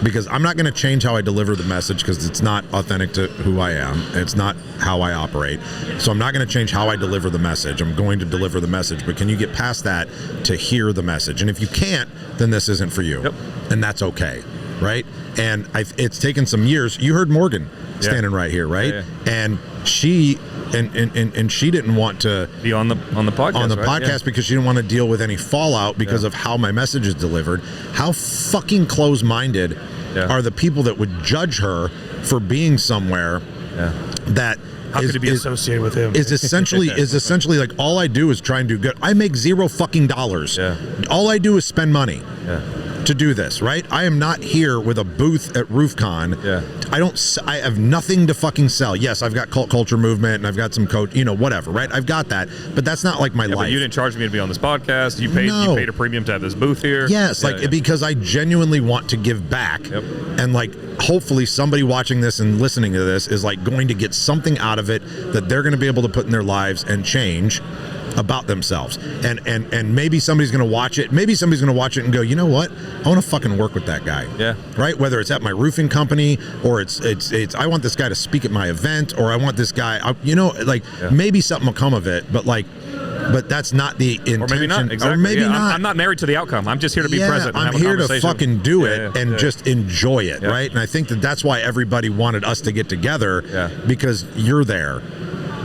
Because I'm not going to change how I deliver the message because it's not authentic to who I am. It's not how I operate. So I'm not going to change how I deliver the message. I'm going to deliver the message, but can you get past that to hear the message? And if you can't, then this isn't for you. And that's okay. right? And it's taken some years. You heard Morgan standing right here, right? And she and she didn't want to be on the podcast because she didn't want to deal with any fallout because of how my message is delivered. How fucking close-minded are the people that would judge her for being somewhere that how could it be associated with him? Is essentially like, all I do is try and do good. I make $0 fucking dollars. All I do is spend money to do this, right? I am not here with a booth at RoofCon. I have nothing to fucking sell. Yes, I've got cult culture movement and I've got some coach, whatever, right? I've got that, but that's not like my life. But you didn't charge me to be on this podcast. You paid a premium to have this booth here. Yes, because I genuinely want to give back, and like hopefully somebody watching this and listening to this is like going to get something out of it that they're going to be able to put in their lives and change about themselves. And maybe somebody's going to watch it. Maybe somebody's going to watch it and go, you know what? I want to fucking work with that guy. Yeah. Right? Whether it's at my roofing company or it's I want this guy to speak at my event, or I want this guy, maybe something will come of it, but that's not the intention. Or maybe not. Exactly. Or maybe not. I'm not married to the outcome. I'm just here to be present. And I'm here to fucking do it and just enjoy it, right? And I think that's why everybody wanted us to get together, because you're there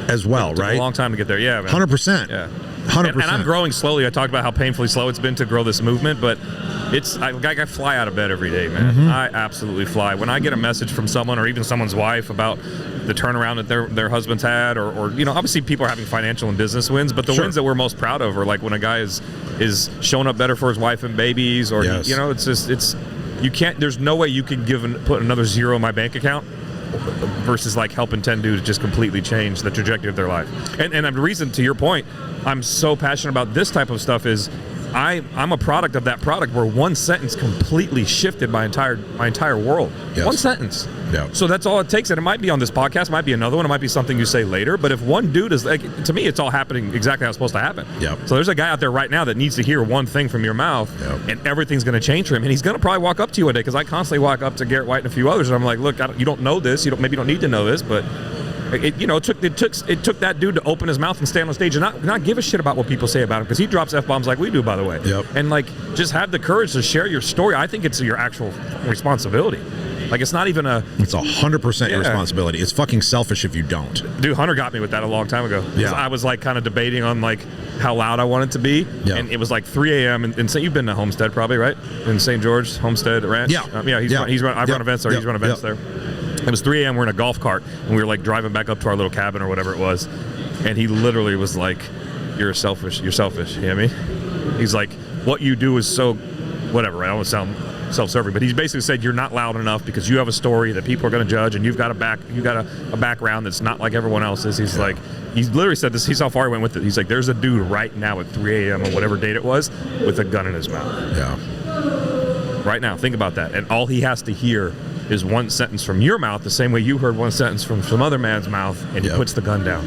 as well, right? A long time to get there, 100%. Yeah, 100%. And I'm growing slowly. I talked about how painfully slow it's been to grow this movement, but I fly out of bed every day, man. I absolutely fly. When I get a message from someone or even someone's wife about the turnaround that their husband's had, or obviously people are having financial and business wins, but the wins that we're most proud of are like when a guy is showing up better for his wife and babies, or it's you can't. There's no way you can put another zero in my bank account versus like helping 10 dudes just completely change the trajectory of their life. And the reason, to your point, I'm so passionate about this type of stuff is I'm a product of that product where one sentence completely shifted my entire world. Yes. One sentence. Yeah. So that's all it takes. And it might be on this podcast, it might be another one, it might be something you say later. But if one dude is like, to me, it's all happening exactly how it's supposed to happen. Yep. So there's a guy out there right now that needs to hear one thing from your mouth, and everything's going to change for him. And he's going to probably walk up to you one day, because I constantly walk up to Garrett White and a few others, and I'm like, look, you don't know this. Maybe you don't need to know this, but it took that dude to open his mouth and stand on stage and not give a shit about what people say about him, because he drops F-bombs like we do, by the way. And like, just have the courage to share your story. I think it's your actual responsibility. Like, it's not even it's 100% your responsibility. It's fucking selfish if you don't. Dude, Hunter got me with that a long time ago. I was like kind of debating on like how loud I wanted to be. And it was like 3 a.m. and you've been to Homestead probably, right? In St. George, Homestead Ranch. I've run events there. He's run events there. It was 3 a.m. We're in a golf cart, and we were like driving back up to our little cabin or whatever it was, and he literally was like, you're selfish. You know what I mean? He's like, what you do is so whatever, right? I don't want to sound self-serving, but he basically said you're not loud enough because you have a story that people are going to judge, and you've got a background that's not like everyone else's. He's like, he literally said this. He's how far he went with it. He's like, there's a dude right now at 3 a.m. or whatever date it was with a gun in his mouth. Right now, think about that. And all he has to hear is one sentence from your mouth, the same way you heard one sentence from some other man's mouth, and he puts the gun down.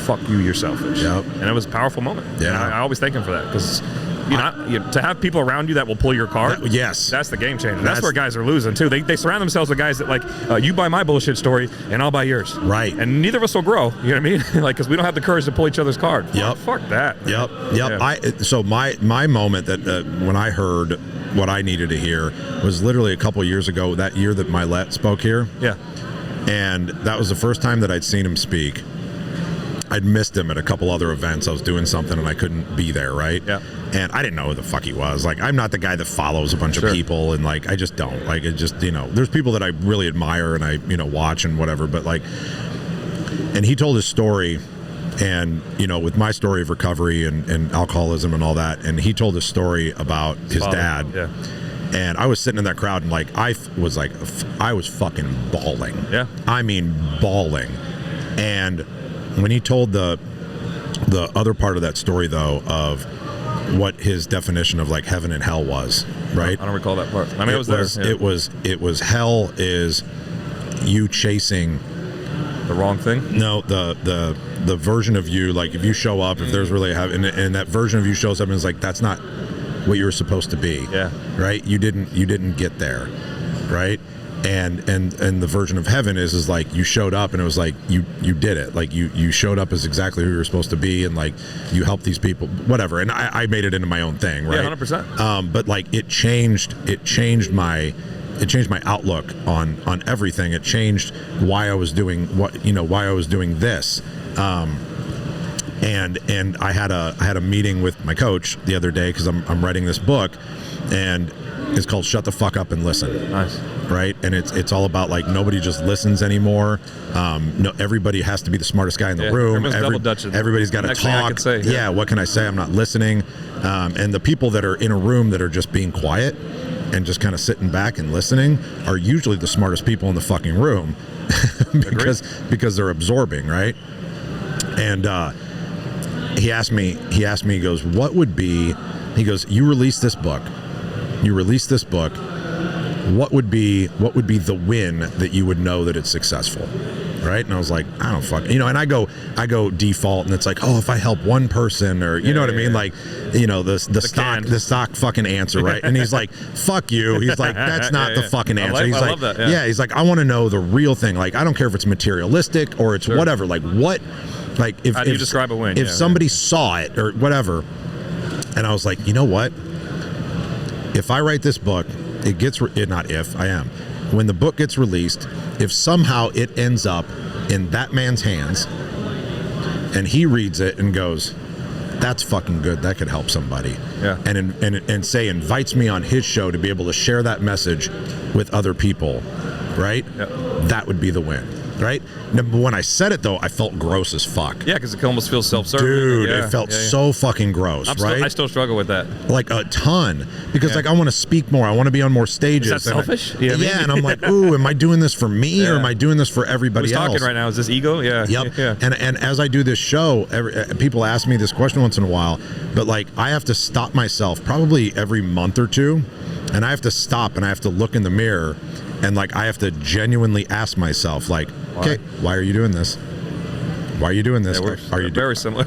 Fuck you, you're selfish. And it was a powerful moment. And I always thank him for that, because to have people around you that will pull your card, that's the game changer. That's where guys are losing too. They surround themselves with guys that like, you buy my bullshit story and I'll buy yours. Right. And neither of us will grow. You know what I mean? Like, because we don't have the courage to pull each other's card. Fuck that. So my moment that when I heard what I needed to hear was literally a couple years ago, that year that Milet spoke here. And that was the first time that I'd seen him speak. I'd missed him at a couple other events. I was doing something and I couldn't be there, right? And I didn't know who the fuck he was. Like, I'm not the guy that follows a bunch of people, and like, I just don't. Like, it just, there's people that I really admire and I, watch and whatever, but like, and he told his story, and with my story of recovery and alcoholism and all that, and he told his story about his dad. And I was sitting in that crowd, and like, I was fucking bawling. I mean, bawling. And when he told the other part of that story, though, of what his definition of like heaven and hell was, right? I don't recall that part. I mean, it was hell is you chasing the wrong thing. No, the version of you, like, if you show up, if there's really and that version of you shows up and is like, that's not what you were supposed to be. Right. You didn't get there. Right. And the version of heaven is like, you showed up and it was like, you did it. Like, you showed up as exactly who you were supposed to be, and like, you helped these people, whatever. And I made it into my own thing, right? 100%. But like, it changed my my outlook on everything. It changed why I was doing why I was doing this. And I had a meeting with my coach the other day because I'm writing this book, and it's called Shut the Fuck Up and Listen. Nice. Right? And it's all about like nobody just listens anymore. No, everybody has to be the smartest guy in the room. Everybody's got to talk. What can I say? I'm not listening. And the people that are in a room that are just being quiet and just kind of sitting back and listening are usually the smartest people in the fucking room because they're absorbing, right? And he asked me, he goes, you release this book. What would be the win that you would know that it's successful, right? And I was like, I don't fucking, and I go default, and it's like, oh, if I help one person, or you know what I mean, like, the stock fucking answer, right? And he's like, fuck you. He's like, that's not the fucking answer. He's like, he's like, I want to know the real thing. Like, I don't care if it's materialistic or it's whatever. Like, what? Like, if how do you describe a win? If somebody saw it or whatever, and I was like, you know what? If I write this book, when the book gets released, if somehow it ends up in that man's hands and he reads it and goes, that's fucking good, that could help somebody, and say invites me on his show to be able to share that message with other people, right? That would be the win. Right? When I said it, though, I felt gross as fuck. Yeah, because it almost feels self-serving. Dude, it felt so fucking gross, right? I still struggle with that. Like a ton. Because like I want to speak more. I want to be on more stages. Is that selfish? And I'm like, ooh, am I doing this for me or am I doing this for everybody else? Who's talking right now? Is this ego? Yeah. Yep. Yeah. And as I do this show, people ask me this question once in a while, but like I have to stop myself probably every month or two, and I have to stop and I have to look in the mirror, and like I have to genuinely ask myself, like, okay, why are you doing this? Why are you doing this? Are you very similar?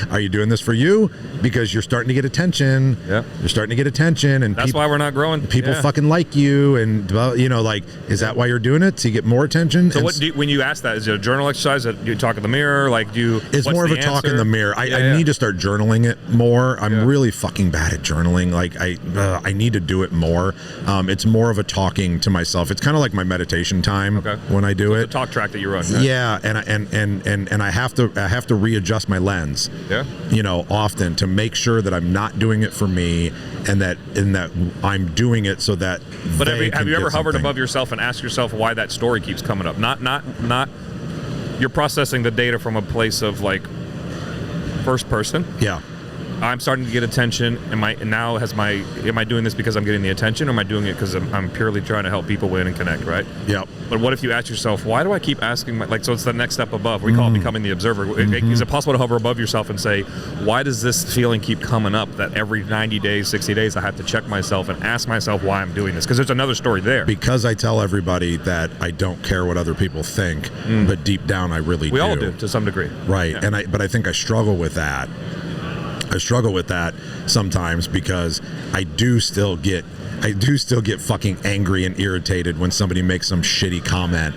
Are you doing this for you? Because you're starting to get attention. Yeah. You're starting to get attention, and that's why we're not growing. People fucking like you, and like, is that why you're doing it? To get more attention? So when you ask that, is it a journal exercise? Do you talk in the mirror? Like, it's more of a talk in the mirror. I need to start journaling it more. I'm really fucking bad at journaling. Like I need to do it more. It's more of a talking to myself. It's kind of like my meditation time when I do it. It's a talk track that you run. Right? Yeah, and I have to readjust my lens. Yeah. Often to make sure that I'm not doing it for me, and that I'm doing it so that. But have you ever hovered above yourself and asked yourself why that story keeps coming up? Not. You're processing the data from a place of like first person. Yeah. I'm starting to get attention. Am I doing this because I'm getting the attention, or am I doing it because I'm purely trying to help people win and connect, right? Yeah. But what if you ask yourself, why do I keep asking so it's the next step above. We call it becoming the observer. Is it possible to hover above yourself and say, why does this feeling keep coming up that every 90 days, 60 days, I have to check myself and ask myself why I'm doing this? Because there's another story there. Because I tell everybody that I don't care what other people think, but deep down I really do. We all do, to some degree. Right. Yeah. But I think I struggle with that. I struggle with that sometimes because I do still get fucking angry and irritated when somebody makes some shitty comment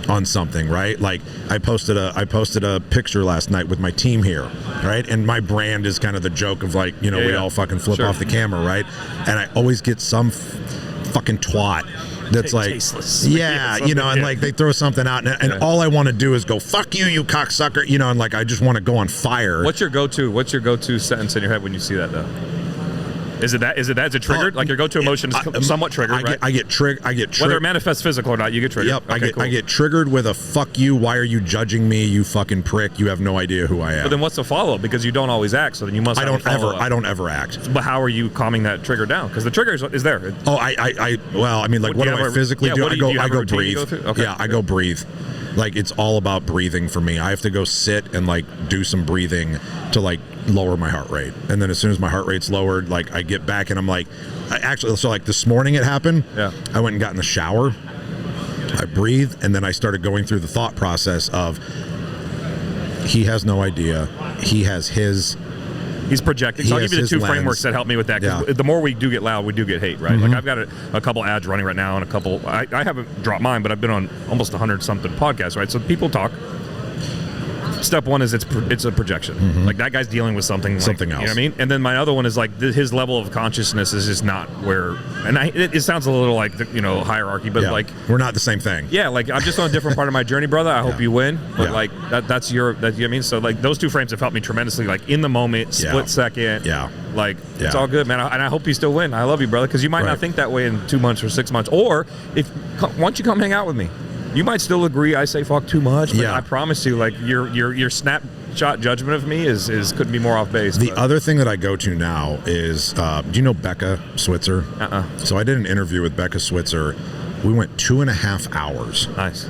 on something, right? Like I posted a picture last night with my team here, right? And my brand is kind of the joke of like, we all fucking flip off the camera, right? And I always get some fucking twat that's like tasteless. And like they throw something out, and all I want to do is go, fuck you, you cocksucker, and like I just want to go on fire. What's your go-to sentence in your head when you see that though? Is it that? Is it triggered? Like your go-to emotion is somewhat triggered, right? I get triggered. Whether it manifests physical or not, you get triggered. Yep. Okay, I get triggered with a fuck you. Why are you judging me? You fucking prick. You have no idea who I am. But then what's the follow-up? Because you don't always act, so then you must. I don't ever act. But how are you calming that trigger down? Because the trigger is there. Oh, I mean, like, what do I physically do? I go breathe. I go breathe. Like, it's all about breathing for me. I have to go sit and like do some breathing to like lower my heart rate, and then as soon as my heart rate's lowered, like I get back and I'm like, so like this morning it happened. I went and got in the shower, I breathed, and then I started going through the thought process of he has no idea, he's projecting. So I'll give you the two frameworks that help me with that. Because the more we do get loud, we do get hate, right? Like I've got a couple ads running right now, and I haven't dropped mine, but I've been on almost 100 something podcasts, right? So people talk. step one is it's a projection. Like that guy's dealing with something else. You know what I mean? And then my other one is like his level of consciousness is just not where. And it sounds a little like hierarchy, but like we're not the same thing. Yeah, like I'm just on a different part of my journey, brother. I hope you win. But like that's you know what I mean? So like those two frames have helped me tremendously. Like in the moment, split second. Yeah. Like it's all good, man. And I hope you still win. I love you, brother, because you might not think that way in 2 months or 6 months. Or once you come hang out with me, you might still agree I say fuck too much, but I promise you, like your snapshot judgment of me is couldn't be more off base. The other thing that I go to now is, do you know Becca Switzer? So I did an interview with Becca Switzer. We went 2.5 hours. Nice.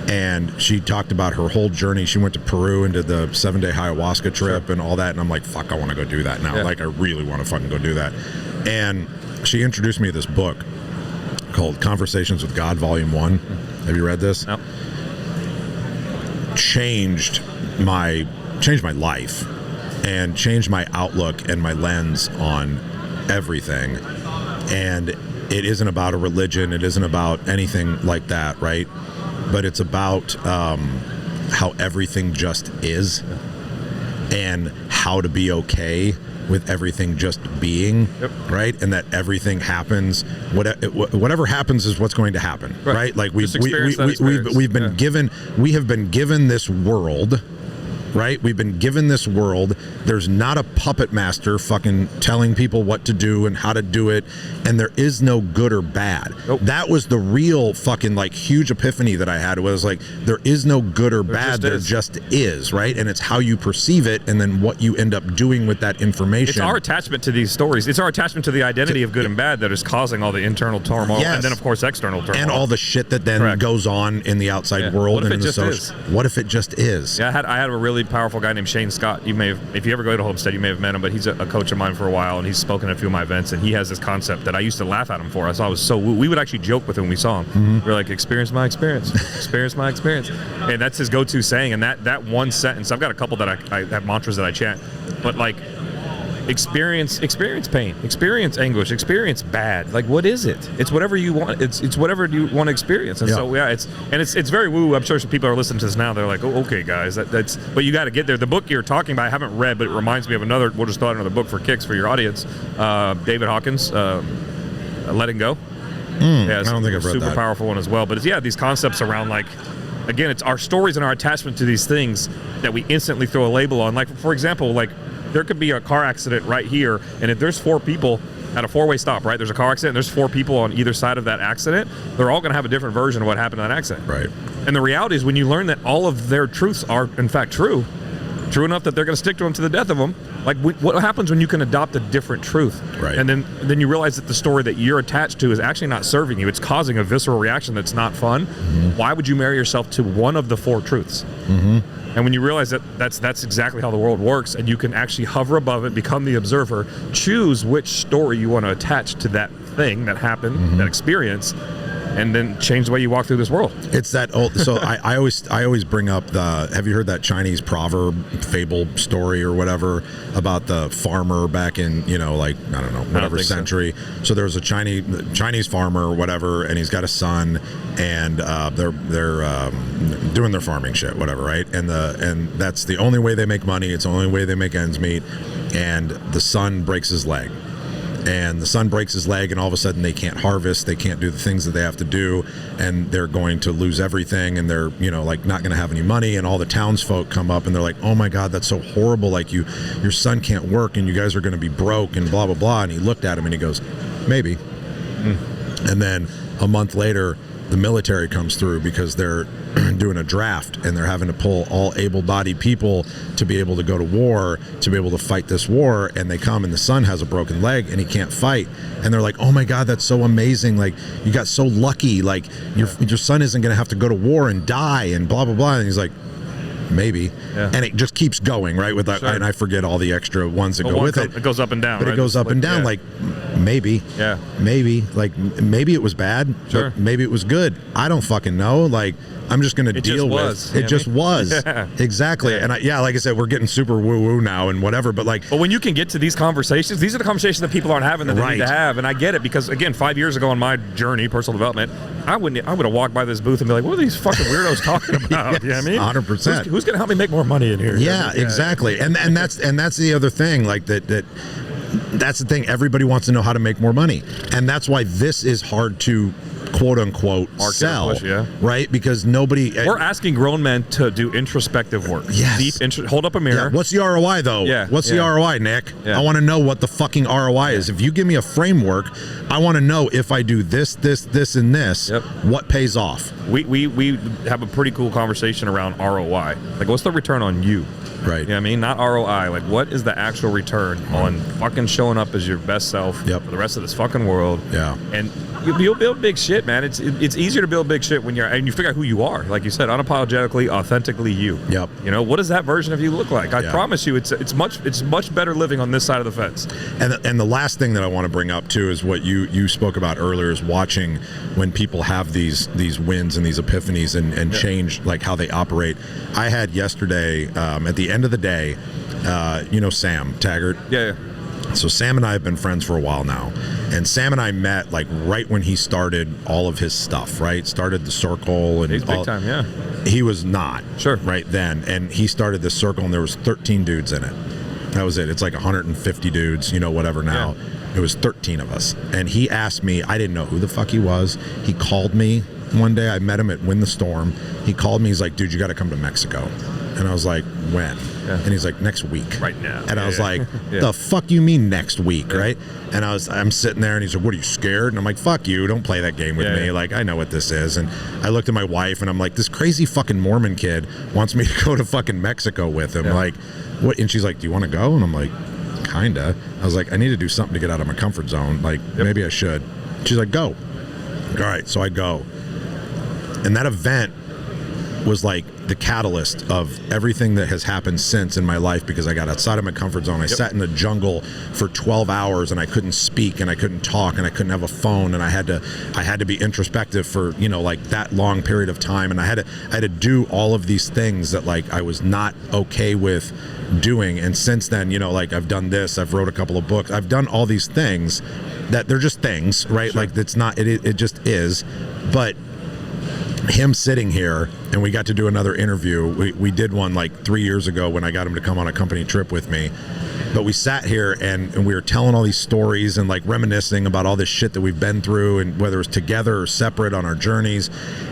And she talked about her whole journey. She went to Peru and did the 7-day ayahuasca trip and all that. And I'm like, fuck, I want to go do that now. Yeah. Like, I really want to fucking go do that. And she introduced me to this book called Conversations with God, Volume 1. Have you read this? No. Changed my life and changed my outlook and my lens on everything. And it isn't about a religion. It isn't about anything like that, right? But it's about how everything just is and how to be okay with everything just being, right? And that everything happens, whatever happens is what's going to happen, right? Like we have been given this world, right? We've been given this world. There's not a puppet master fucking telling people what to do and how to do it, and there is no good or bad. That was the real fucking like huge epiphany that I had. It was like there is no good or bad. There just is, right? And it's how you perceive it, and then what you end up doing with that information. It's our attachment to these stories. It's our attachment to the identity of good and bad that is causing all the internal turmoil, and then of course external turmoil, and all the shit that then goes on in the outside world and in the social. What if it just is? Yeah, I had a really powerful guy named Shane Scott. You may have, if you ever go to Homestead, you may have met him, but he's a coach of mine for a while, and he's spoken at a few of my events, and he has this concept that I used to laugh at him for. I thought it was so, we would actually joke with him when we saw him. We were like, experience my experience, experience my experience. And that's his go-to saying, and that one sentence, I've got a couple that I have mantras that I chant, but like, experience pain, experience anguish, experience bad. Like, what is it? It's whatever you want. It's whatever you want to experience. And so it's very woo. I'm sure some people are listening to this now. They're like, oh, okay, guys, that's. But you got to get there. The book you're talking about, I haven't read, but it reminds me of another. We'll just throw out another book for kicks for your audience. David Hawkins, Letting Go. I don't think I've read that. Super powerful one as well. But it's these concepts around like. Again, it's our stories and our attachment to these things that we instantly throw a label on. Like, for example, like there could be a car accident right here, and if there's 4 people at a 4-way stop, right? There's a car accident, and there's 4 people on either side of that accident. They're all going to have a different version of what happened in that accident. Right. And the reality is when you learn that all of their truths are, in fact, true enough that they're going to stick to them to the death of them, like what happens when you can adopt a different truth? Right. And then you realize that the story that you're attached to is actually not serving you. It's causing a visceral reaction that's not fun. Why would you marry yourself to one of the 4 truths? And when you realize that that's exactly how the world works, and you can actually hover above it, become the observer, choose which story you want to attach to that thing that happened, that experience, and then change the way you walk through this world. It's that old. So I always bring up the. Have you heard that Chinese proverb, fable story or whatever about the farmer back in like I don't know whatever century? So there was a Chinese farmer or whatever, and he's got a son, and they're doing their farming shit, whatever, right? And that's the only way they make money. It's the only way they make ends meet. And the son breaks his leg. And the son breaks his leg, and all of a sudden they can't harvest, they can't do the things that they have to do, and they're going to lose everything, and they're like not going to have any money. And all the townsfolk come up and they're like, oh my God, that's so horrible, like your son can't work and you guys are going to be broke and blah blah blah. And he looked at him and he goes, maybe. And then a month later the military comes through because they're doing a draft, and they're having to pull all able-bodied people to be able to go to war, to be able to fight this war. And they come, and the son has a broken leg and he can't fight, and they're like, oh my God, that's so amazing, like you got so lucky, like your son isn't going to have to go to war and die and blah blah blah. And he's like, maybe. And it just keeps going, right? With that, and I forget all the extra ones that go with it. It goes up and down, but right? It goes up and down. Like Maybe. Yeah. Maybe. Like, maybe it was bad, sure. but maybe it was good. I don't fucking know. Like, I'm just going to deal with it. Just was. Yeah. Exactly. Yeah. And like I said, we're getting super woo-woo now and whatever, but like. But when you can get to these conversations, these are the conversations that people aren't having that they need to have. And I get it because, again, 5 years ago in my journey, personal development, I would have walked by this booth and be like, what are these fucking weirdos talking about? Yes, you know what I mean? 100%. Who's going to help me make more money in here? Yeah, exactly. And that's the other thing, like that's the thing. Everybody wants to know how to make more money. And that's why this is hard to quote unquote sell, right? Because we're asking grown men to do introspective work. Yes. Hold up a mirror. Yeah. What's the ROI though? Yeah. What's the ROI, Nick? I want to know what the fucking ROI is. If you give me a framework, I want to know if I do this, and this, what pays off. We have a pretty cool conversation around ROI. Like, what's the return on you? Right. You know what I mean? Not ROI. Like, what is the actual return on fucking showing up as your best self for the rest of this fucking world? Yeah. And you'll build big shit, man. It's easier to build big shit when you figure out who you are. Like you said, unapologetically, authentically you. Yep. You know, what does that version of you look like? I promise you, it's much better living on this side of the fence. And the last thing that I want to bring up too is what you spoke about earlier, is watching when people have these wins and these epiphanies and change like how they operate. I had yesterday at the end of the day, Sam Taggart. Yeah. So Sam and I have been friends for a while now, and Sam and I met like right when he started all of his stuff, right? Started the circle and he's big time, yeah. He was not sure right then, and he started this circle, and there was 13 dudes in it. That was it. It's like 150 dudes, whatever now. Yeah. It was 13 of us, and he asked me. I didn't know who the fuck he was. He called me one day. I met him at Win the Storm. He called me. He's like, "Dude, you got to come to Mexico." And I was like, when? Yeah. And he's like, next week. Right now. And I was like, the fuck you mean next week, right? And I'm sitting there, and he's like, what, are you scared? And I'm like, fuck you, don't play that game with me. Like, I know what this is. And I looked at my wife, and I'm like, this crazy fucking Mormon kid wants me to go to fucking Mexico with him. Like, what? And she's like, do you want to go? And I'm like, kinda. I was like, I need to do something to get out of my comfort zone. Like, maybe I should. She's like, go. All right, so I go. And that event was like the catalyst of everything that has happened since in my life, because I got outside of my comfort zone. I sat in the jungle for 12 hours and I couldn't speak and I couldn't talk and I couldn't have a phone, and I had to be introspective for like that long period of time, and I had to do all of these things that like I was not okay with doing. And since then, like I've done this, I've wrote a couple of books, I've done all these things that they're just things, right? Sure. Like it's not, it just is. But him sitting here, and we got to do another interview. We did one like 3 years ago when I got him to come on a company trip with me. But we sat here and we were telling all these stories and like reminiscing about all this shit that we've been through, and whether it's together or separate on our journeys.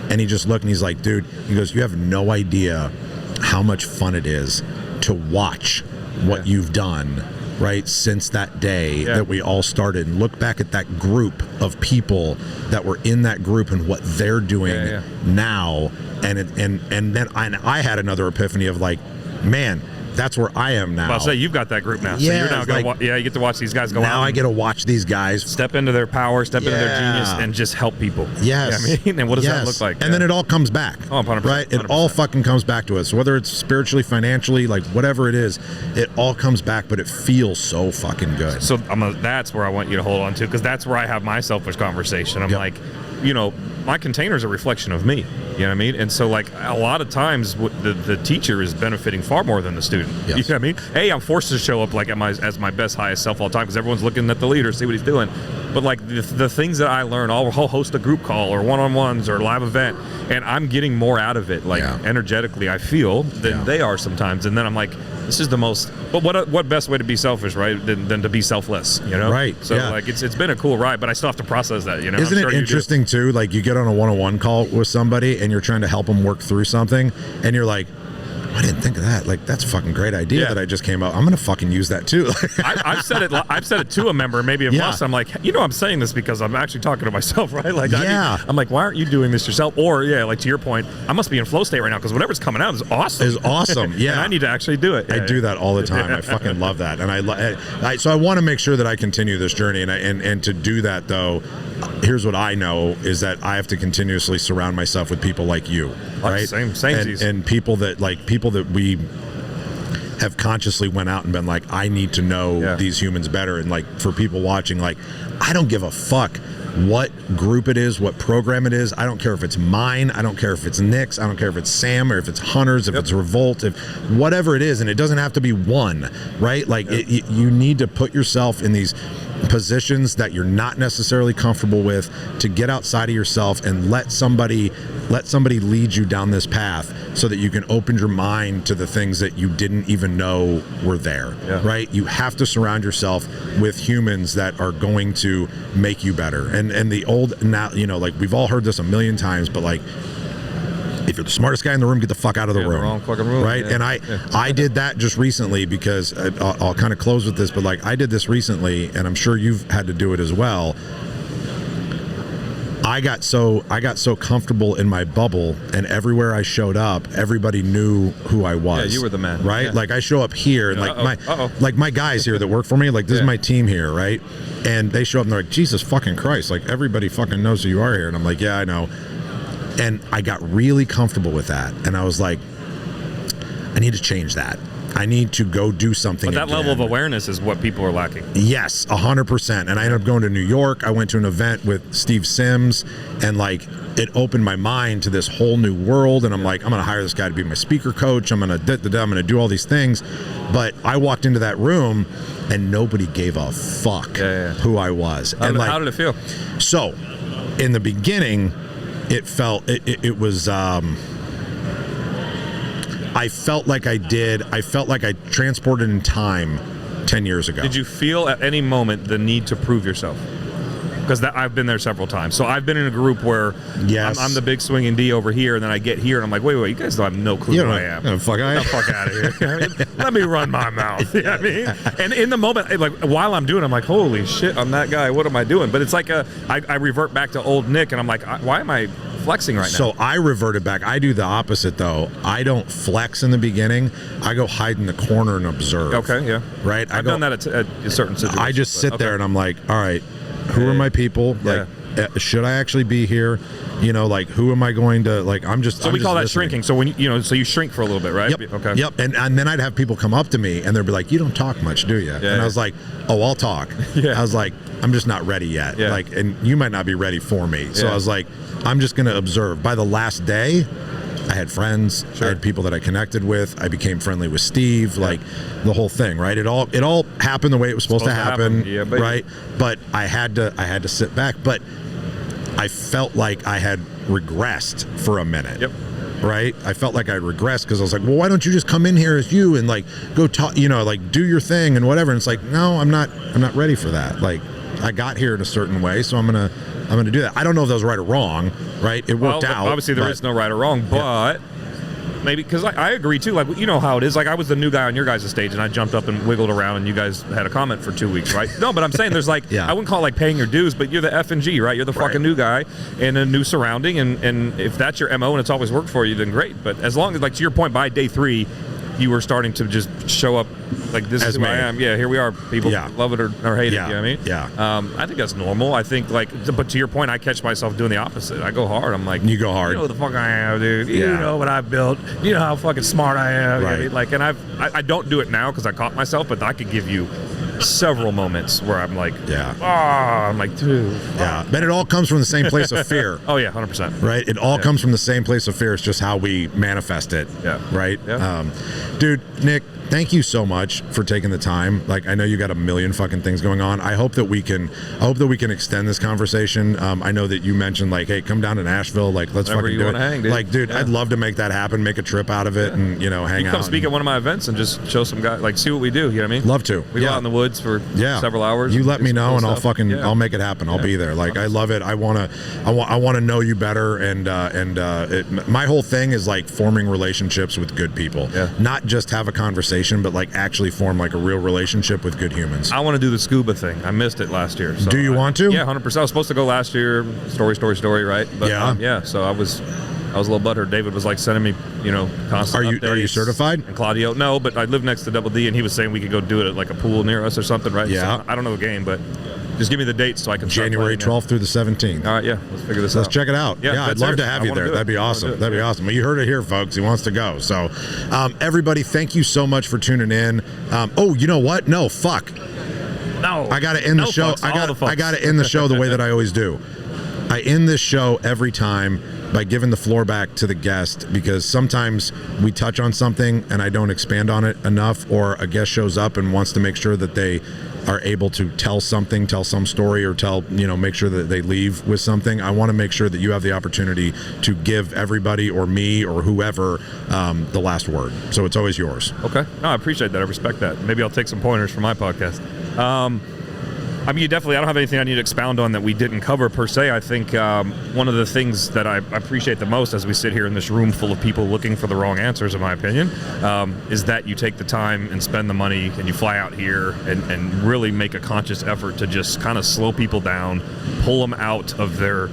And he just looked and he's like, dude, he goes, you have no idea how much fun it is to watch what you've done, right, since that day that we all started, and look back at that group of people that were in that group and what they're doing now. And then I had another epiphany of like, man, that's where I am now. I'll say you've got that group now. So you're now going to you get to watch these guys go out. Now I get to watch these guys step into their power, step into their genius, and just help people. Yes. You know what I mean? And what does that look like? And then it all comes back. Oh, 100%. Right? It 100%. All fucking comes back to us. Whether it's spiritually, financially, like whatever it is, it all comes back, but it feels so fucking good. So that's where I want you to hold on to, because that's where I have my selfish conversation. I'm like, my container is a reflection of me. You know what I mean? And so, like, a lot of times the teacher is benefiting far more than the student. Yes. You know what I mean? Hey, I'm forced to show up like as my best, highest self all the time because everyone's looking at the leader, see what he's doing. But like the things that I learn, I'll host a group call or one-on-ones or a live event, and I'm getting more out of it, like energetically, I feel, than they are sometimes. And then I'm like, this is the most. But what best way to be selfish, right? Than to be selfless, Right. So like it's been a cool ride, but I still have to process that. Isn't it interesting too? Like you get on a one-on-one call with somebody and you're trying to help them work through something, and you're like, I didn't think of that. Like, that's a fucking great idea that I just came up. I'm gonna fucking use that too. I've said it to a member, maybe a plus. I'm like, I'm saying this because I'm actually talking to myself, right? Like, I'm like, why aren't you doing this yourself? Or like to your point, I must be in flow state right now because whatever's coming out is awesome. Is awesome. Yeah, and I need to actually do it. I do that all the time. I fucking love that, and so I want to make sure that I continue this journey, and to do that though, here's what I know is that I have to continuously surround myself with people like you, right? Same. And people that we have consciously went out and been like, I need to know these humans better. And like for people watching, like, I don't give a fuck what group it is, what program it is. I don't care if it's mine. I don't care if it's Nick's. I don't care if it's Sam or if it's Hunter's, if it's Revolt, if whatever it is. And it doesn't have to be one, right? Like you need to put yourself in these positions that you're not necessarily comfortable with to get outside of yourself and let somebody lead you down this path so that you can open your mind to the things that you didn't even know were there, right? You have to surround yourself with humans that are going to make you better. And the old, now, you know, like we've all heard this a million times, but like, if you're the smartest guy in the room, get the fuck out of the room. Wrong fucking room. Right? And I did that just recently because I'll kind of close with this, but like I did this recently, and I'm sure you've had to do it as well. I got so comfortable in my bubble, and everywhere I showed up, everybody knew who I was. Yeah, you were the man. Right? Yeah. Like I show up here, and like my guys here that work for me, like this is my team here, right? And they show up and they're like, Jesus fucking Christ, like everybody fucking knows who you are here. And I'm like, yeah, I know. And I got really comfortable with that. And I was like, I need to change that. I need to go do something. But that level of awareness is what people are lacking. Yes, 100%. And I ended up going to New York. I went to an event with Steve Sims, and like it opened my mind to this whole new world. And I'm like, I'm going to hire this guy to be my speaker coach. I'm going to do all these things. But I walked into that room, and nobody gave a fuck who I was. How did it feel? So, in the beginning, it was I felt like I transported in time 10 years ago. Did you feel at any moment the need to prove yourself? Because I've been there several times. So I've been in a group where I'm the big swinging D over here, and then I get here and I'm like, wait, you guys don't have no clue who I am. Get the fuck out of here. Let me run my mouth. You know what I mean? And in the moment, like while I'm doing it, I'm like, holy shit, I'm that guy. What am I doing? But it's like I revert back to old Nick, and I'm like, why am I flexing right now? So I reverted back. I do the opposite though. I don't flex in the beginning. I go hide in the corner and observe. Okay, yeah. Right? I've done that at certain situations. I just sit there and I'm like, all right, who are my people? Like, should I actually be here? You know, like, who am I going to, like, I'm just. So we call that shrinking. So when so you shrink for a little bit, right? Yep. Okay. Yep. And then I'd have people come up to me and they'd be like, you don't talk much, do you? And I was like, oh, I'll talk. I was like, I'm just not ready yet. Like, and you might not be ready for me. So I was like, I'm just going to observe. By the last day, I had friends. I had people that I connected with. I became friendly with Steve. Like the whole thing, right? It all happened the way it was supposed to happen. Yeah, right? But I had to sit back. But I felt like I had regressed for a minute. Yep. Right? I felt like I regressed because I was like, well, why don't you just come in here as you and like go talk, like do your thing and whatever. And it's like, no, I'm not ready for that. Like I got here in a certain way, so I'm gonna do that. I don't know if that was right or wrong, right? It worked out. Obviously, there is no right or wrong, but maybe because I agree too. Like, you know how it is. Like, I was the new guy on your guys' stage, and I jumped up and wiggled around, and you guys had a comment for 2 weeks, right? No, but I'm saying there's like I wouldn't call it like paying your dues, but you're the F and G, right? You're the fucking new guy in a new surrounding, and if that's your MO and it's always worked for you, then great. But as long as, like, to your point, by day 3, you were starting to just show up like, this is who I am. Yeah, here we are. People love it or hate it. You know what I mean? Yeah. I think that's normal. I think, like, but to your point, I catch myself doing the opposite. I go hard. I'm like, you go hard. You know what the fuck I am, dude. You know what I've built. You know how fucking smart I am. Right. You know? Like, and I don't do it now because I caught myself, but I could give you several moments where I'm like, I'm like, dude. Yeah. But it all comes from the same place of fear. Oh, yeah, 100%. Right? It all comes from the same place of fear. It's just how we manifest it. Yeah. Right? Yeah. Dude, Nick, thank you so much for taking the time. Like, I know you got a million fucking things going on. I hope that we can extend this conversation. I know that you mentioned, like, hey, come down to Nashville. Like, let's whenever fucking do it. Hang, dude. Like, dude, I'd love to make that happen, make a trip out of it, and, hang out. You come speak at one of my events and just show some guys, like, see what we do. You know what I mean? Love to. We go out in the woods for several hours. You let me know, and I'll fucking I'll make it happen. I'll be there. Like, I love it. I want to know you better, and my whole thing is like forming relationships with good people. Yeah. Not just have a conversation, but like actually form like a real relationship with good humans. I want to do the scuba thing. I missed it last year. So do you want to? Yeah, 100%. I was supposed to go last year. Story, right? But, so I was a little butthurt. David was like sending me, constant updates. Are you certified? And Claudio, no, but I live next to Double D, and he was saying we could go do it at like a pool near us or something, right? Yeah. So I don't know the game, but Just give me the dates so I can start January 12th through the 17th. All right, yeah, let's figure this out. Let's check it out. Yeah, I'd love to have you there. That'd be awesome. That'd be awesome. Well, you heard it here, folks. He wants to go. So, everybody, thank you so much for tuning in. Oh, you know what? No, fuck. No. I got to end the show. I got to end the show the way that I always do. I end this show every time by giving the floor back to the guest, because sometimes we touch on something and I don't expand on it enough, or a guest shows up and wants to make sure that they are able to tell some story, or make sure that they leave with something. I want to make sure that you have the opportunity to give everybody, or me, or whoever, the last word. So it's always yours. Okay. No, I appreciate that. I respect that. Maybe I'll take some pointers for my podcast. I mean, I don't have anything I need to expound on that we didn't cover per se. I think one of the things that I appreciate the most as we sit here in this room full of people looking for the wrong answers, in my opinion, is that you take the time and spend the money and you fly out here and really make a conscious effort to just kind of slow people down, pull them out of their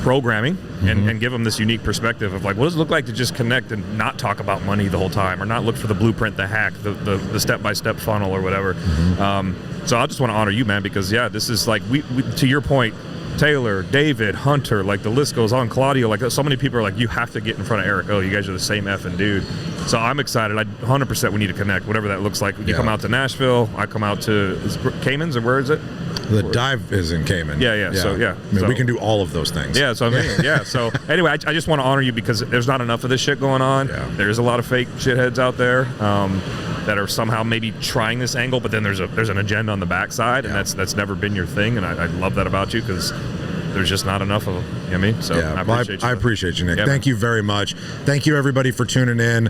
programming, and give them this unique perspective of like, what does it look like to just connect and not talk about money the whole time, or not look for the blueprint, the hack, the step-by-step funnel or whatever. So I just want to honor you, man, because this is like, we to your point, Taylor, David, Hunter, like the list goes on, Claudio, like so many people are like, you have to get in front of Eric. Oh, you guys are the same effing dude. So I'm excited. 100% we need to connect, whatever that looks like. You come out to Nashville, I come out to Cayman's, or where is it? The dive is in Cayman. Yeah. So I mean, we can do all of those things. Yeah. So I mean, So anyway, I just want to honor you, because there's not enough of this shit going on. Yeah. There's a lot of fake shitheads out there that are somehow maybe trying this angle, but then there's an agenda on the backside, and that's never been your thing. And I love that about you, because there's just not enough of them. You know what I mean? So I appreciate you, Nick. Thank you very much. Thank you, everybody, for tuning in.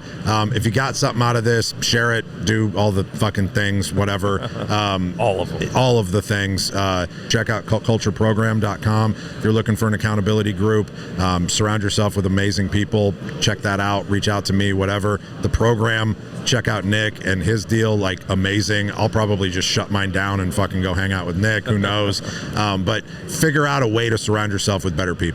If you got something out of this, share it, do all the fucking things, whatever. All of them. All of the things. Check out cultureprogram.com. If you're looking for an accountability group, surround yourself with amazing people. Check that out. Reach out to me, whatever. The program, check out Nick and his deal, like amazing. I'll probably just shut mine down and fucking go hang out with Nick. Who knows? But figure out a way to surround yourself with better people.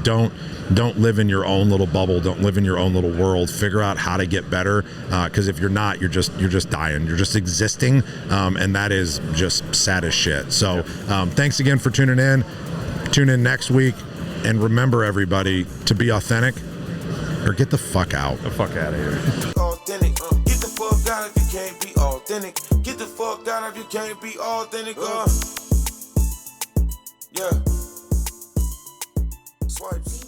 Don't live in your own little bubble. Don't live in your own little world. Figure out how to get better. Because if you're not, you're just dying. You're just existing, and that is just sad as shit. So thanks again for tuning in. Tune in next week, and remember, everybody, to be authentic or get the fuck out. The fuck out of here. Authentic. Get the fuck out if you can't be authentic. Get the fuck out if you can't be authentic. Yeah. Swipes.